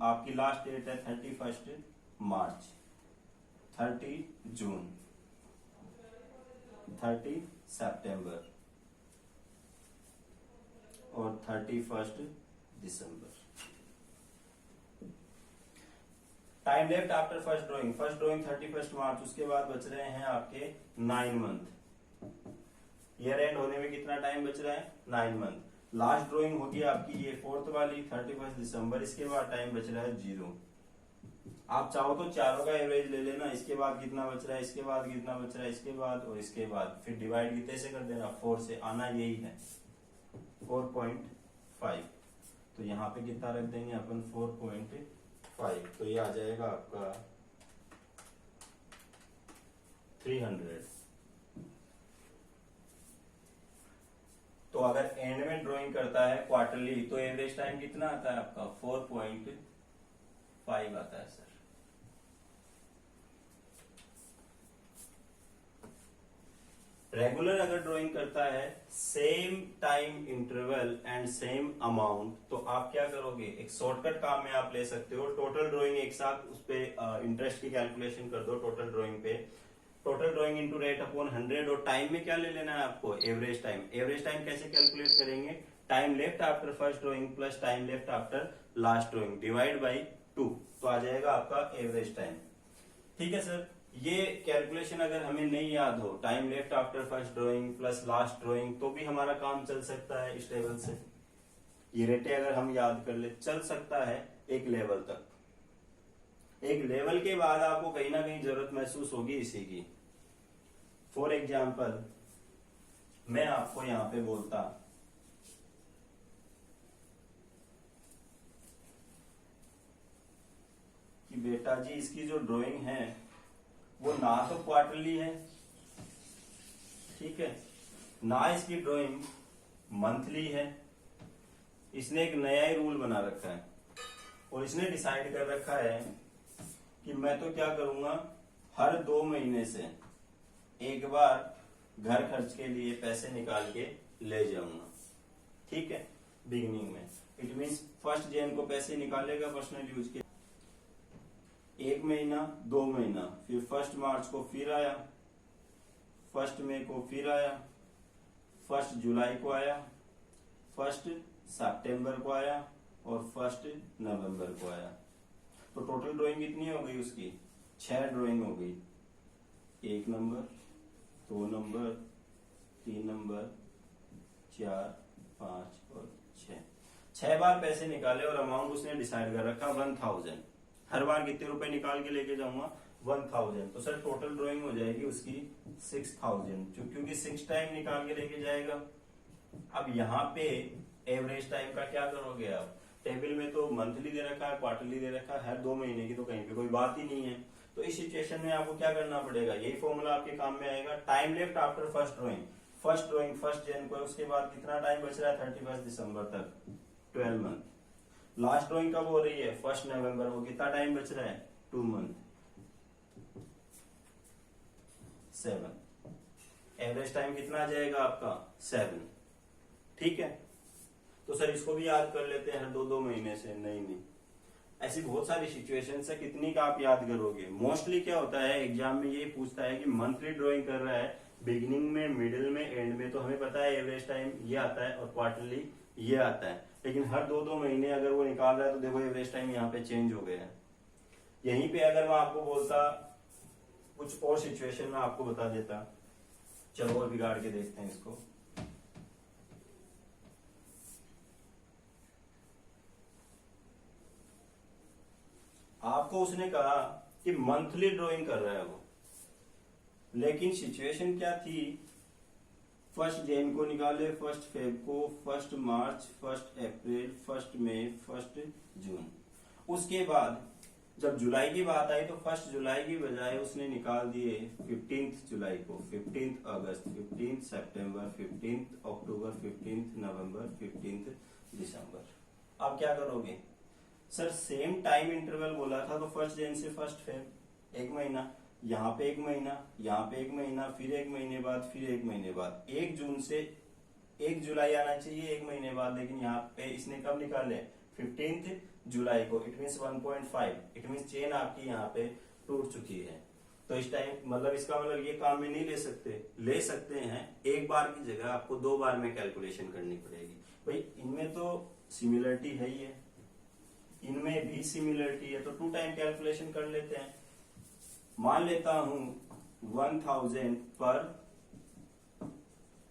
आपकी लास्ट डेट है 31 मार्च, 30 जून, 30 सितंबर और 31 दिसंबर। Time left after first drawing 31 March, उसके बाद बच रहे हैं आपके 9 मंथ। ईयर एंड होने में कितना टाइम बच रहा है 9 मंथ। लास्ट ड्राइंग होगी आपकी ये 4th वाली 31 दिसंबर, इसके बाद टाइम बच रहा है 0। आप चाहो तो चारों का एवरेज ले लेना, इसके बाद कितना बच रहा है, इसके बाद कितना बच रहा है, इसके बाद और इसके बाद, फिर डिवाइड कितने से कर देना 4 से, आना यही है 4.5। तो यहाँ पे कितना रख देंगे अपन 4.5, तो ये आ जाएगा आपका 300। तो अगर एंड में ड्राइंग करता है क्वार्टरली तो एवरेज टाइम कितना आता है आपका 4.5 आता है सर। रेगुलर अगर ड्राइंग करता है same time interval and same amount, तो आप क्या करोगे, एक शॉर्टकट काम में आप ले सकते हो, टोटल ड्राइंग एक साथ उस पे इंटरेस्ट की कैलकुलेशन कर दो टोटल ड्राइंग पे, total drawing into rate upon 100, और टाइम में क्या ले लेना है आपको, एवरेज टाइम। एवरेज टाइम कैसे कैलकुलेट करेंगे, time left after first drawing plus time left after last drawing divide by 2, तो आ जाएगा आपका एवरेज टाइम। ठीक है सर, ये कैलकुलेशन अगर हमें नहीं याद हो, time left after first drawing plus last drawing, तो भी हमारा काम चल सकता है इस टेबल से। ये रेटे अगर हम याद कर ले चल सकता है एक लेवल तक। एक लेवल के बाद आपको कहीं ना कहीं जरूरत महसूस होगी इसी की। फॉर एग्जाम्पल मैं आपको यहां पे बोलता कि बेटा जी इसकी जो ड्राइंग है वो ना तो क्वार्टरली है, ठीक है, ना इसकी ड्राइंग मंथली है। इसने एक नया ही रूल बना रखा है और इसने डिसाइड कर रखा है कि मैं तो क्या करूंगा, हर 2 महीने से एक बार घर खर्च के लिए पैसे निकाल के ले जाऊंगा। ठीक है, बिगिनिंग में इट मीन्स 1 जन को पैसे निकालेगा पर्सनल यूज के, 1 महीना 2 महीना, फिर 1 मार्च को फिर आया, 1 मई को फिर आया, 1 जुलाई को आया, 1 सितंबर को आया और 1 नवंबर को आया। तो टोटल ड्राइंग कितनी हो गई उसकी, 6 ड्राइंग हो गई, 1 नंबर 2 नंबर 3 नंबर 4 5 और 6 बार पैसे निकाले और अमाउंट उसने डिसाइड कर रखा 1000। हर बार कितने रुपए निकाल के लेके जाऊंगा 1000, तो सर टोटल ड्राइंग हो जाएगी उसकी 6000, क्योंकि 6 टाइम निकाल के लेके जाएगा। अब यहाँ पे एवरेज टाइम का क्या करोगे आप, टेबल में तो मंथली दे रखा है, क्वार्टरली दे रखा है, हर 2 महीने की तो कहीं पे कोई बात ही नहीं है। तो इस सिचुएशन में आपको क्या करना पड़ेगा, यही फॉर्मूला आपके काम में आएगा, time left after first drawing 1 जन को, उसके बाद कितना टाइम बच रहा है 31 दिसंबर तक, 12 मंथ। लास्ट ड्राइंग कब हो रही है 1 नवंबर को, कितना टाइम बच रहा है 2 मंथ, 7। एवरेज टाइम कितना आ जाएगा आपका 7। ठीक है, तो सर इसको भी याद कर लेते हैं हर 2-2 महीने से, नहीं, ऐसी बहुत सारी सिचुएशंस है, कितनी का आप याद करोगे। मोस्टली क्या होता है एग्जाम में ये पूछता है कि मंथली ड्राइंग कर रहा है, बिगिनिंग में, मिडिल में, एंड में, तो हमें पता है एवरेज टाइम ये आता है और क्वार्टरली ये आता है, लेकिन हर 2-2 महीने अगर वो निकाल रहा है तो देखो एवरेज टाइम यहाँ पे चेंज हो गया है। यहीं पे अगर मैं आपको बोलता कुछ और सिचुएशन में आपको बता देता, चलो और बिगाड़ के देखते हैं इसको। आपको उसने कहा कि मंथली ड्राइंग कर रहा है वो, लेकिन सिचुएशन क्या थी, 1 जन को निकाले, 1 फेब को, 1 मार्च, 1 अप्रैल, 1 मई, 1 जून। उसके बाद जब जुलाई की बात आई तो 1 जुलाई की बजाय उसने निकाल दिए 15 जुलाई को, 15 अगस्त, 15 सितंबर, 15 अक्टूबर, 15 नवंबर, 15 दिसंबर। अब क्या करोगे, सर सेम टाइम इंटरवल बोला था तो 1 जन से 1 फेब 1 महीना, यहाँ पे 1 महीना, यहाँ पे 1 महीना, फिर 1 महीने बाद, फिर 1 महीने बाद, 1 जून से 1 जुलाई आना चाहिए 1 महीने बाद, लेकिन यहाँ पे इसने कब निकाले 15 जुलाई को, it means 1.5, it means chain आपकी यहाँ पे टूट चुकी है। तो इस टाइम मतलब इसका मतलब ये काम में नहीं ले सकते हैं, एक बार की जगह आपको 2 बार में कैलकुलेशन करनी पड़ेगी। भाई इनमें तो सिमिलरिटी है ही है, इनमें भी सिमिलरिटी है, तो 2 टाइम कैलकुलेशन कर लेते हैं। मान लेता हूं 1000 पर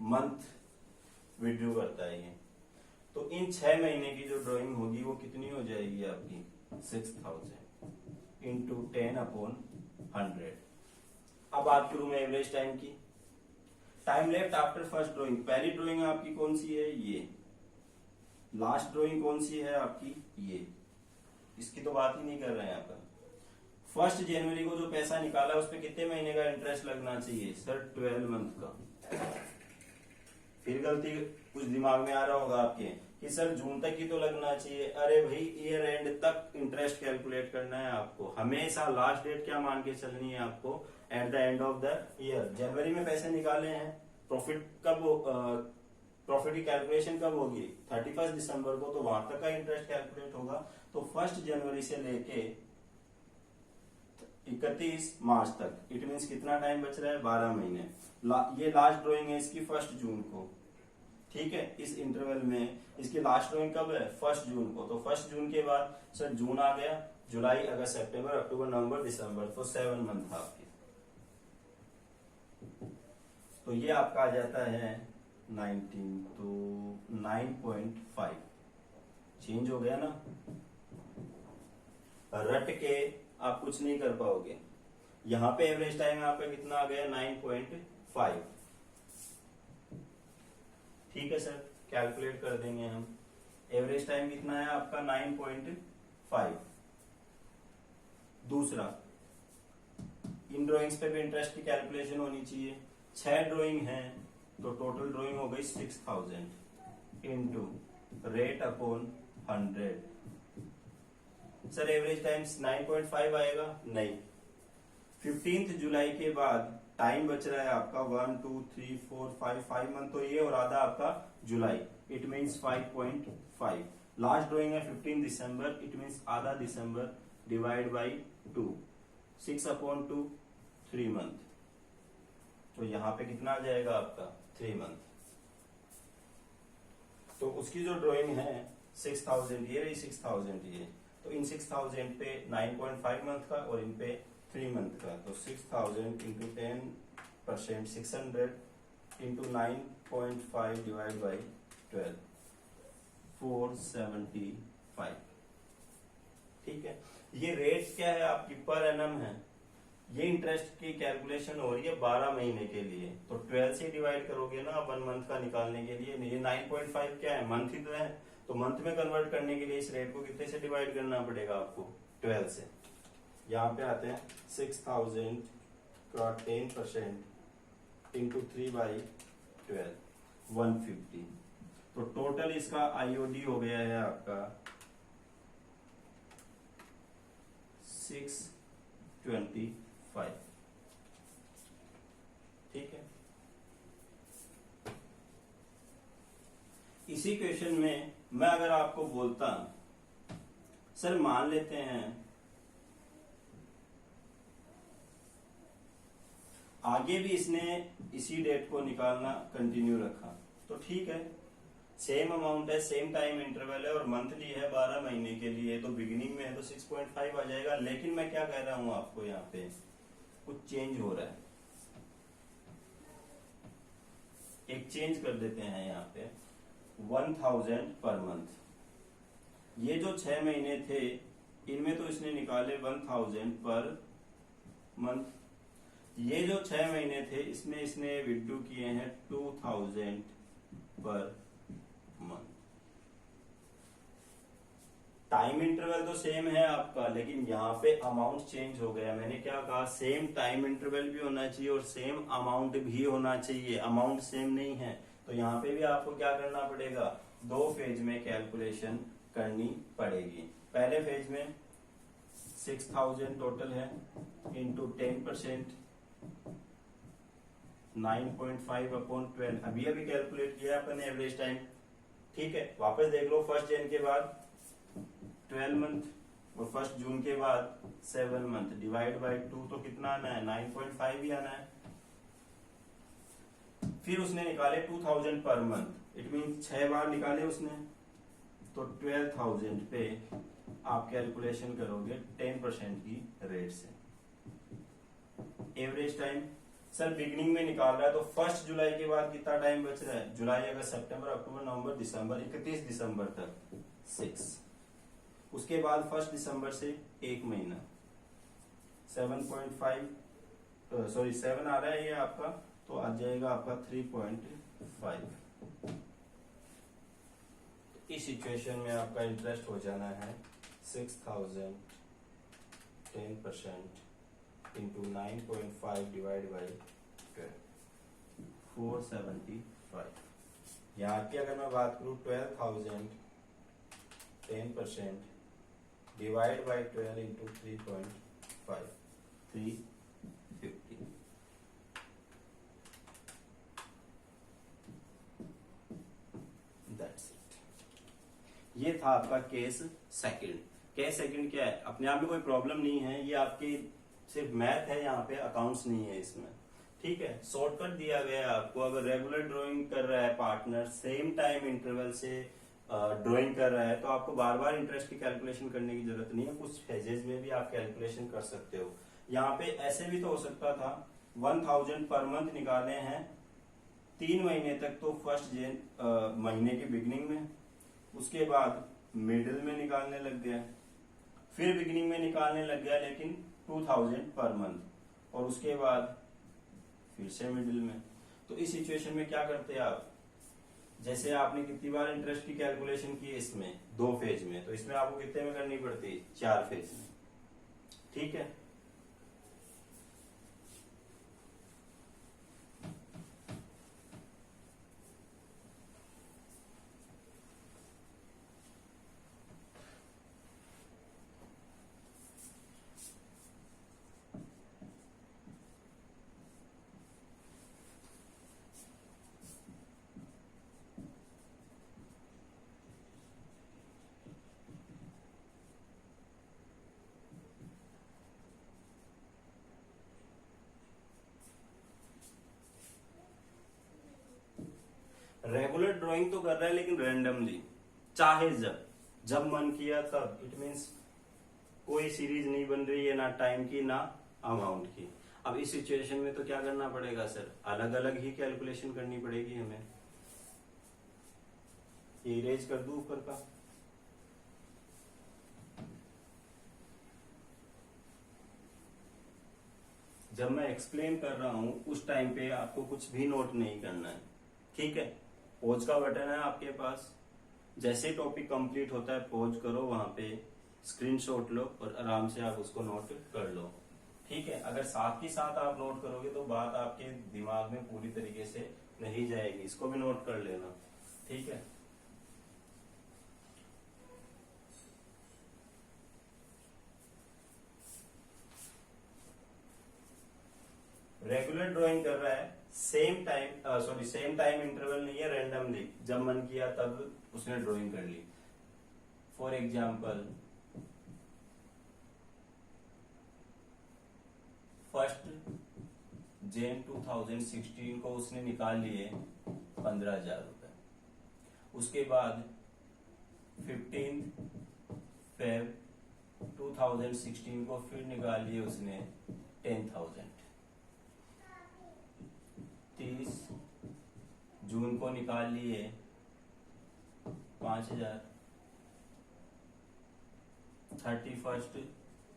मंथ विड्रू करता है ये, तो इन 6 महीने की जो ड्राइंग होगी वो कितनी हो जाएगी आपकी 6000 इंटू 10/100। अब बात करूं मैं एवरेज टाइम की, time left after first drawing, पहली ड्राइंग आपकी कौन सी है, लास्ट ड्राइंग कौन सी है आपकी, ये, इसकी तो बात ही नहीं कर रहे हैं यहाँ पर। 1 जनवरी को जो पैसा निकाला उस पर कितने महीने का इंटरेस्ट लगना चाहिए सर, 12 मंथ का। फिर गलती कुछ दिमाग में आ रहा होगा आपके कि सर जून तक ही तो लगना चाहिए। अरे भाई ईयर एंड तक इंटरेस्ट कैलकुलेट करना है आपको, हमेशा लास्ट डेट क्या मान के चलनी है आपको, at the end of the year. जनवरी में पैसे निकाले हैं, प्रॉफिट प्रॉफिट की कैलकुलेशन कब होगी, 31 दिसंबर को, तो वहां तक का इंटरेस्ट कैलकुलेट होगा। तो 1 जनवरी से लेके 31 मार्च तक, इट मीन्स कितना टाइम बच रहा है, 12 महीने। ये लास्ट ड्राइंग है इसकी 1 जून को, ठीक है। इस इंटरवल में इसकी लास्ट ड्राइंग कब है, 1 जून को। तो 1 जून के बाद सर जून आ गया, जुलाई, अगस्त, सितंबर, अक्टूबर, नवंबर, दिसंबर, तो 7 मंथ आपके। तो ये आपका आ जाता है 19 तो 9.5। चेंज हो गया ना, रट के आप कुछ नहीं कर पाओगे। यहां पे एवरेज टाइम आपका कितना आ गया, 9.5। ठीक है सर, कैलकुलेट कर देंगे हम। एवरेज टाइम कितना है आपका, 9.5। दूसरा, इन ड्राइंग्स पे भी इंटरेस्ट की कैलकुलेशन होनी चाहिए। 6 ड्राइंग है तो टोटल ड्राइंग हो गई 6000 into rate upon 100। Sir average time 9.5 आएगा, नहीं। 15 जुलाई के बाद टाइम बच रहा है आपका 1 2 3 4 5 मंथ, तो ये और आधा आपका जुलाई, इट मीन्स 5.5। लास्ट ड्राइंग है 15 दिसंबर, इट मीन्स आधा दिसंबर, डिवाइड बाई 2, 6/2, 3 मंथ। तो यहाँ पे कितना आ जाएगा आपका, 3 मंथ। तो उसकी जो ड्राइंग है 6000, ये रही 6000 ये, तो इन 6000 पे 9.5 मंथ का और इन पे 3 मंथ का, तो 6000 इंटू 10%, 600 इंटू 9.5 डिवाइड बाई 12, 475। ठीक है, ये रेट क्या है आपकी, पर एनम है। ये इंटरेस्ट की कैलकुलेशन हो रही है 12 महीने के लिए, तो 12 से डिवाइड करोगे ना 1 मंथ का निकालने के लिए। ये 9.5 क्या है, मंथ ही तो है, तो मंथ में कन्वर्ट करने के लिए इस रेट को कितने से डिवाइड करना पड़ेगा आपको, 12 से। यहाँ पे आते हैं 6000 का 10% इंटू 3/12, 150। तो टोटल इसका आईओडी हो गया है आपका 625। ठीक है, इसी क्वेश्चन में मैं अगर आपको बोलता सर मान लेते हैं आगे भी इसने इसी डेट को निकालना कंटिन्यू रखा, तो ठीक है, सेम अमाउंट है, सेम टाइम इंटरवल है और मंथली है 12 महीने के लिए, तो बिगिनिंग में है तो 6.5 आ जाएगा। लेकिन मैं क्या कह रहा हूं आपको, यहाँ पे कुछ चेंज हो रहा है, एक चेंज कर देते हैं यहाँ पे 1000 पर मंथ। ये जो 6 महीने थे इनमें तो इसने निकाले 1000 पर मंथ। ये जो 6 महीने थे इसमें इसने विड्रू किए हैं 2000 पर मंथ। टाइम इंटरवल तो सेम है आपका, लेकिन यहाँ पे अमाउंट चेंज हो गया। मैंने क्या कहा, सेम टाइम इंटरवल भी होना चाहिए और सेम अमाउंट भी होना चाहिए। अमाउंट सेम नहीं है तो यहाँ पे भी आपको क्या करना पड़ेगा, 2 फेज में कैलकुलेशन करनी पड़ेगी। पहले फेज में 6000 टोटल है इंटू 10%, 9.5/12, अभी अभी कैलकुलेट किया अपन एवरेज टाइम। ठीक है, वापस देख लो, 1 जन के बाद 12 मंथ और 1 जून के बाद 7 मंथ, डिवाइड बाई 2, तो कितना आना है, 9.5 ही आना है। फिर उसने निकाले 2000 पर मंथ, इट मीन 6 बार निकाले उसने, तो 12000 पे आप कैलकुलेशन करोगे 10% की रेट से। एवरेज टाइम सर बिगिनिंग में निकाल रहा है तो 1 जुलाई के बाद कितना टाइम बच रहा है, जुलाई, अगस्त, सितंबर, अक्टूबर, नवंबर, दिसंबर, 31 दिसंबर तक 6। उसके बाद 1 दिसंबर से 1 महीना, 7.5 सॉरी 7 आ रहा है ये आपका, तो आ जाएगा आपका 3.5। इस सिचुएशन में आपका इंटरेस्ट हो जाना है 6,000 10% इंटू 9.5 डिवाइड बाई 475। यहाँ की अगर मैं बात करूँ 12,000 10% divide by 12 into 3.5 350। That's it. ये था आपका केस सेकंड। केस सेकंड क्या है, अपने आप में कोई प्रॉब्लम नहीं है, ये आपकी सिर्फ मैथ है, यहाँ पे अकाउंट्स नहीं है इसमें। ठीक है, शॉर्टकट दिया गया है आपको। अगर रेगुलर ड्राइंग कर रहा है पार्टनर, सेम टाइम इंटरवल से ड्राइंग कर रहा है, तो आपको बार बार इंटरेस्ट की कैलकुलेशन करने की जरूरत नहीं है। कुछ फेजेज में भी आप कैलकुलेशन कर सकते हो। यहाँ पे ऐसे भी तो हो सकता था 1,000 पर मंथ निकाले हैं 3 महीने तक, तो फर्स्ट महीने के बिगिनिंग में, उसके बाद मिडिल में निकालने लग गया, फिर बिगिनिंग में निकालने लग गया लेकिन 2,000 पर मंथ, और उसके बाद फिर से मिडिल में। तो इस सिचुएशन में क्या करते हैं आप, जैसे आपने कितनी बार इंटरेस्ट की कैलकुलेशन की इसमें 2 फेज में, तो इसमें आपको कितने में करनी पड़ती है 4 फेज में। ठीक है, रेगुलर ड्राइंग तो कर रहा है लेकिन रैंडमली, चाहे जब जब मन किया तब। इट मीन्स कोई सीरीज नहीं बन रही है, ना टाइम की ना अमाउंट की। अब इस सिचुएशन में तो क्या करना पड़ेगा सर, अलग अलग ही कैलकुलेशन करनी पड़ेगी हमें। इरेज कर दूं ऊपर का। जब मैं एक्सप्लेन कर रहा हूं उस टाइम पे आपको कुछ भी नोट नहीं करना है। ठीक है, पॉज का बटन है आपके पास, जैसे टॉपिक कंप्लीट होता है पॉज करो, वहां पे स्क्रीनशॉट लो और आराम से आप उसको नोट कर लो। ठीक है, अगर साथ ही साथ आप नोट करोगे तो बात आपके दिमाग में पूरी तरीके से नहीं जाएगी, इसको भी नोट कर लेना। ठीक है, रेगुलर ड्राइंग कर रहा है, सेम टाइम इंटरवल नहीं है, रैंडमली जब मन किया तब उसने ड्राइंग कर ली। फॉर एग्जाम्पल 1 जनवरी 2016 को उसने निकाल लिए 15,000 रुपए। उसके बाद 15 फरवरी 2016 को फिर निकाल लिए उसने 10,000। 30 जून को निकाल लिए 5,000। 31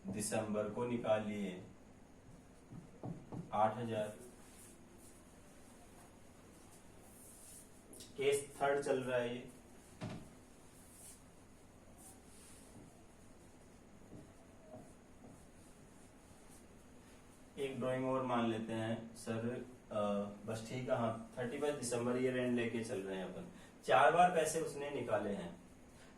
दिसंबर को निकाल लिए 8,000। केस थर्ड चल रहा है ये। एक ड्राइंग और मान लेते हैं सर, बस ठीक है, हाँ 31 दिसंबर ये रेंट लेके चल रहे हैं अपन। 4 बार पैसे उसने निकाले हैं,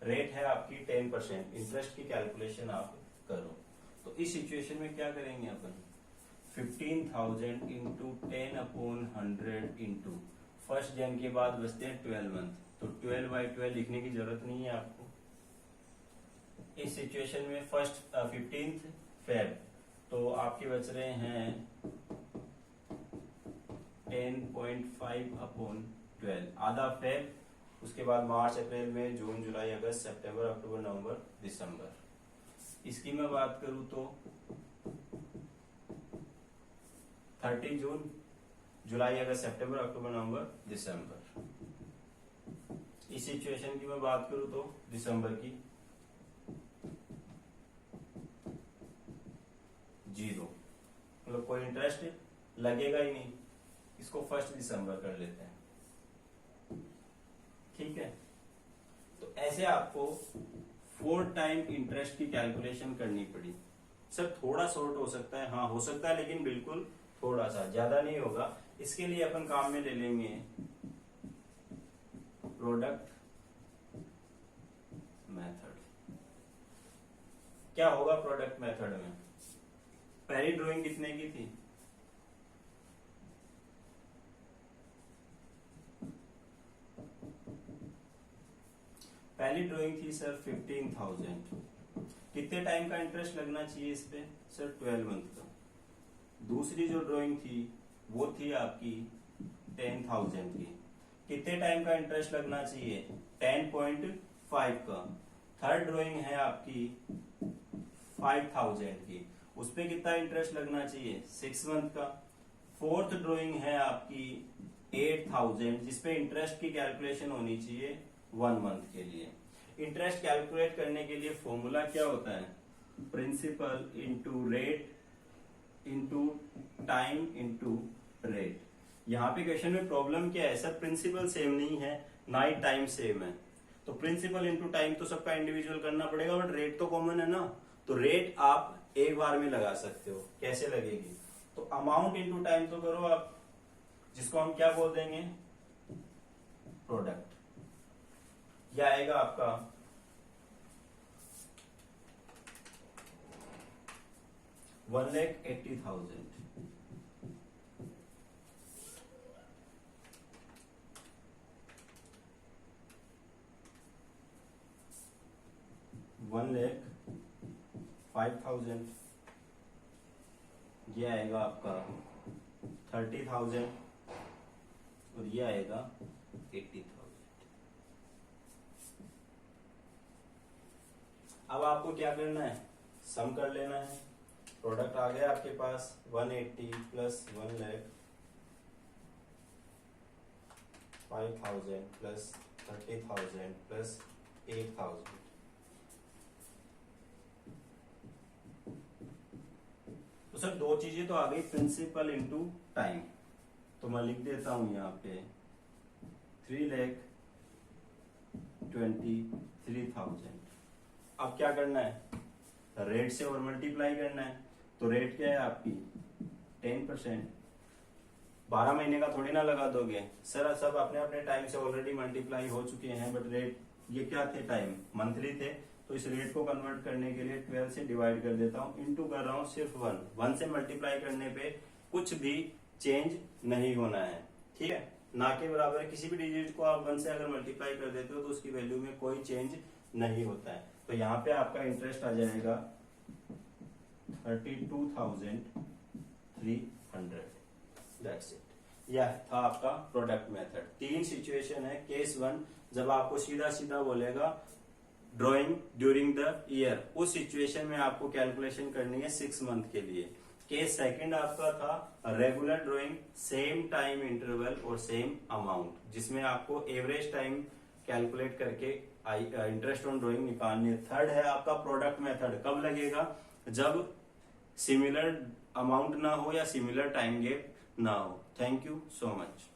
रेट है आपकी 10%। इंटरेस्ट की कैलकुलेशन आप करो, तो इस सिचुएशन में क्या करेंगे अपन, 15,000 इंटू 10/100 इंटू 1 जनवरी के बाद बचते हैं 12 मंथ, तो 12/12 लिखने की जरूरत नहीं है आपको। इस सिचुएशन में 15 फेब, तो आपके बच रहे हैं 10.5/12, आधा फेब। उसके बाद मार्च, अप्रैल, मई, जून, जुलाई, अगस्त, सितंबर, अक्टूबर, नवंबर, दिसंबर। इसकी मैं बात करूं तो 30 जून, जुलाई, अगस्त, सितंबर, अक्टूबर, नवंबर, दिसंबर। इस सिचुएशन की मैं बात करूं तो दिसंबर की 0, मतलब कोई इंटरेस्ट लगेगा ही नहीं। इसको 1 दिसंबर कर लेते हैं। ठीक है, तो ऐसे आपको 4 टाइम इंटरेस्ट की कैलकुलेशन करनी पड़ी। सर थोड़ा शॉर्ट हो सकता है, हाँ हो सकता है, लेकिन बिल्कुल थोड़ा सा, ज्यादा नहीं होगा। इसके लिए अपन काम में ले लेंगे प्रोडक्ट मेथड। क्या होगा प्रोडक्ट मेथड में? पहली ड्राइंग कितने की थी? पहली ड्राइंग थी सर 15,000। कितने टाइम का इंटरेस्ट लगना चाहिए इस पे? सर 12 मंथ का। दूसरी जो ड्राइंग थी वो थी आपकी 10,000 की। कितने टाइम का इंटरेस्ट लगना चाहिए? 10.5 का। थर्ड ड्राइंग है आपकी 5,000 की, उस पे कितना इंटरेस्ट लगना चाहिए? 6 मंथ का। फोर्थ ड्राइंग है आपकी 8,000, जिसपे इंटरेस्ट की कैलकुलेशन होनी चाहिए 1 मंथ के लिए। इंटरेस्ट कैलकुलेट करने के लिए फॉर्मूला क्या होता है? Principal into rate into time into rate. यहाँ पे क्वेश्चन में प्रॉब्लम क्या है सर? प्रिंसिपल सेम नहीं है, ना ही टाइम सेम है। तो प्रिंसिपल इंटू टाइम तो सबका इंडिविजुअल करना पड़ेगा, बट रेट तो कॉमन है ना। तो रेट आप एक बार में लगा सकते हो। कैसे लगेगी? तो अमाउंट इंटू टाइम तो करो आप, जिसको हम क्या बोल देंगे? प्रोडक्ट। यह आएगा आपका 1,80,000। $1,05,000। ये आएगा आपका 30,000 और ये आएगा 80,000। अब आपको क्या करना है? सम कर लेना है। प्रोडक्ट आ गया आपके पास 180 प्लस 1,05,000 प्लस 30,000 प्लस 8,000। तो सर दो चीजें तो आ गई, प्रिंसिपल इंटू टाइम। तो मैं लिख देता हूं यहाँ पे 3,23,000। अब क्या करना है? रेट से और मल्टीप्लाई करना है। तो रेट क्या है आपकी? 10%। 12 महीने का थोड़ी ना लगा दोगे सर, सब अपने अपने टाइम से ऑलरेडी मल्टीप्लाई हो चुके हैं। बट रेट ये क्या थे? टाइम मंथली थे। तो इस रेट को कन्वर्ट करने के लिए 12 से डिवाइड कर देता हूँ, इनटू कर रहा हूँ सिर्फ 1 से मल्टीप्लाई करने पे कुछ भी चेंज नहीं होना है, ठीक है। ना के बराबर किसी भी डिजिट को आप 1 से अगर मल्टीप्लाई कर देते हो तो उसकी वैल्यू में कोई चेंज नहीं होता है। तो यहाँ पे आपका इंटरेस्ट आ जाएगा 32,300। That's it. यह था आपका प्रोडक्ट मेथड। 3 सिचुएशन है। केस 1 जब आपको सीधा सीधा बोलेगा ड्राइंग ड्यूरिंग द ईयर, उस सिचुएशन में आपको कैलकुलेशन करनी है 6 मंथ के लिए। केस सेकंड आपका था regular drawing, same time interval और सेम अमाउंट, जिसमें आपको एवरेज टाइम कैलकुलेट करके इंटरेस्ट ऑन ड्राइंग निकालनी है। थर्ड है आपका प्रोडक्ट मेथड। कब लगेगा? जब सिमिलर अमाउंट ना हो या सिमिलर टाइम गैप ना हो। Thank you so much.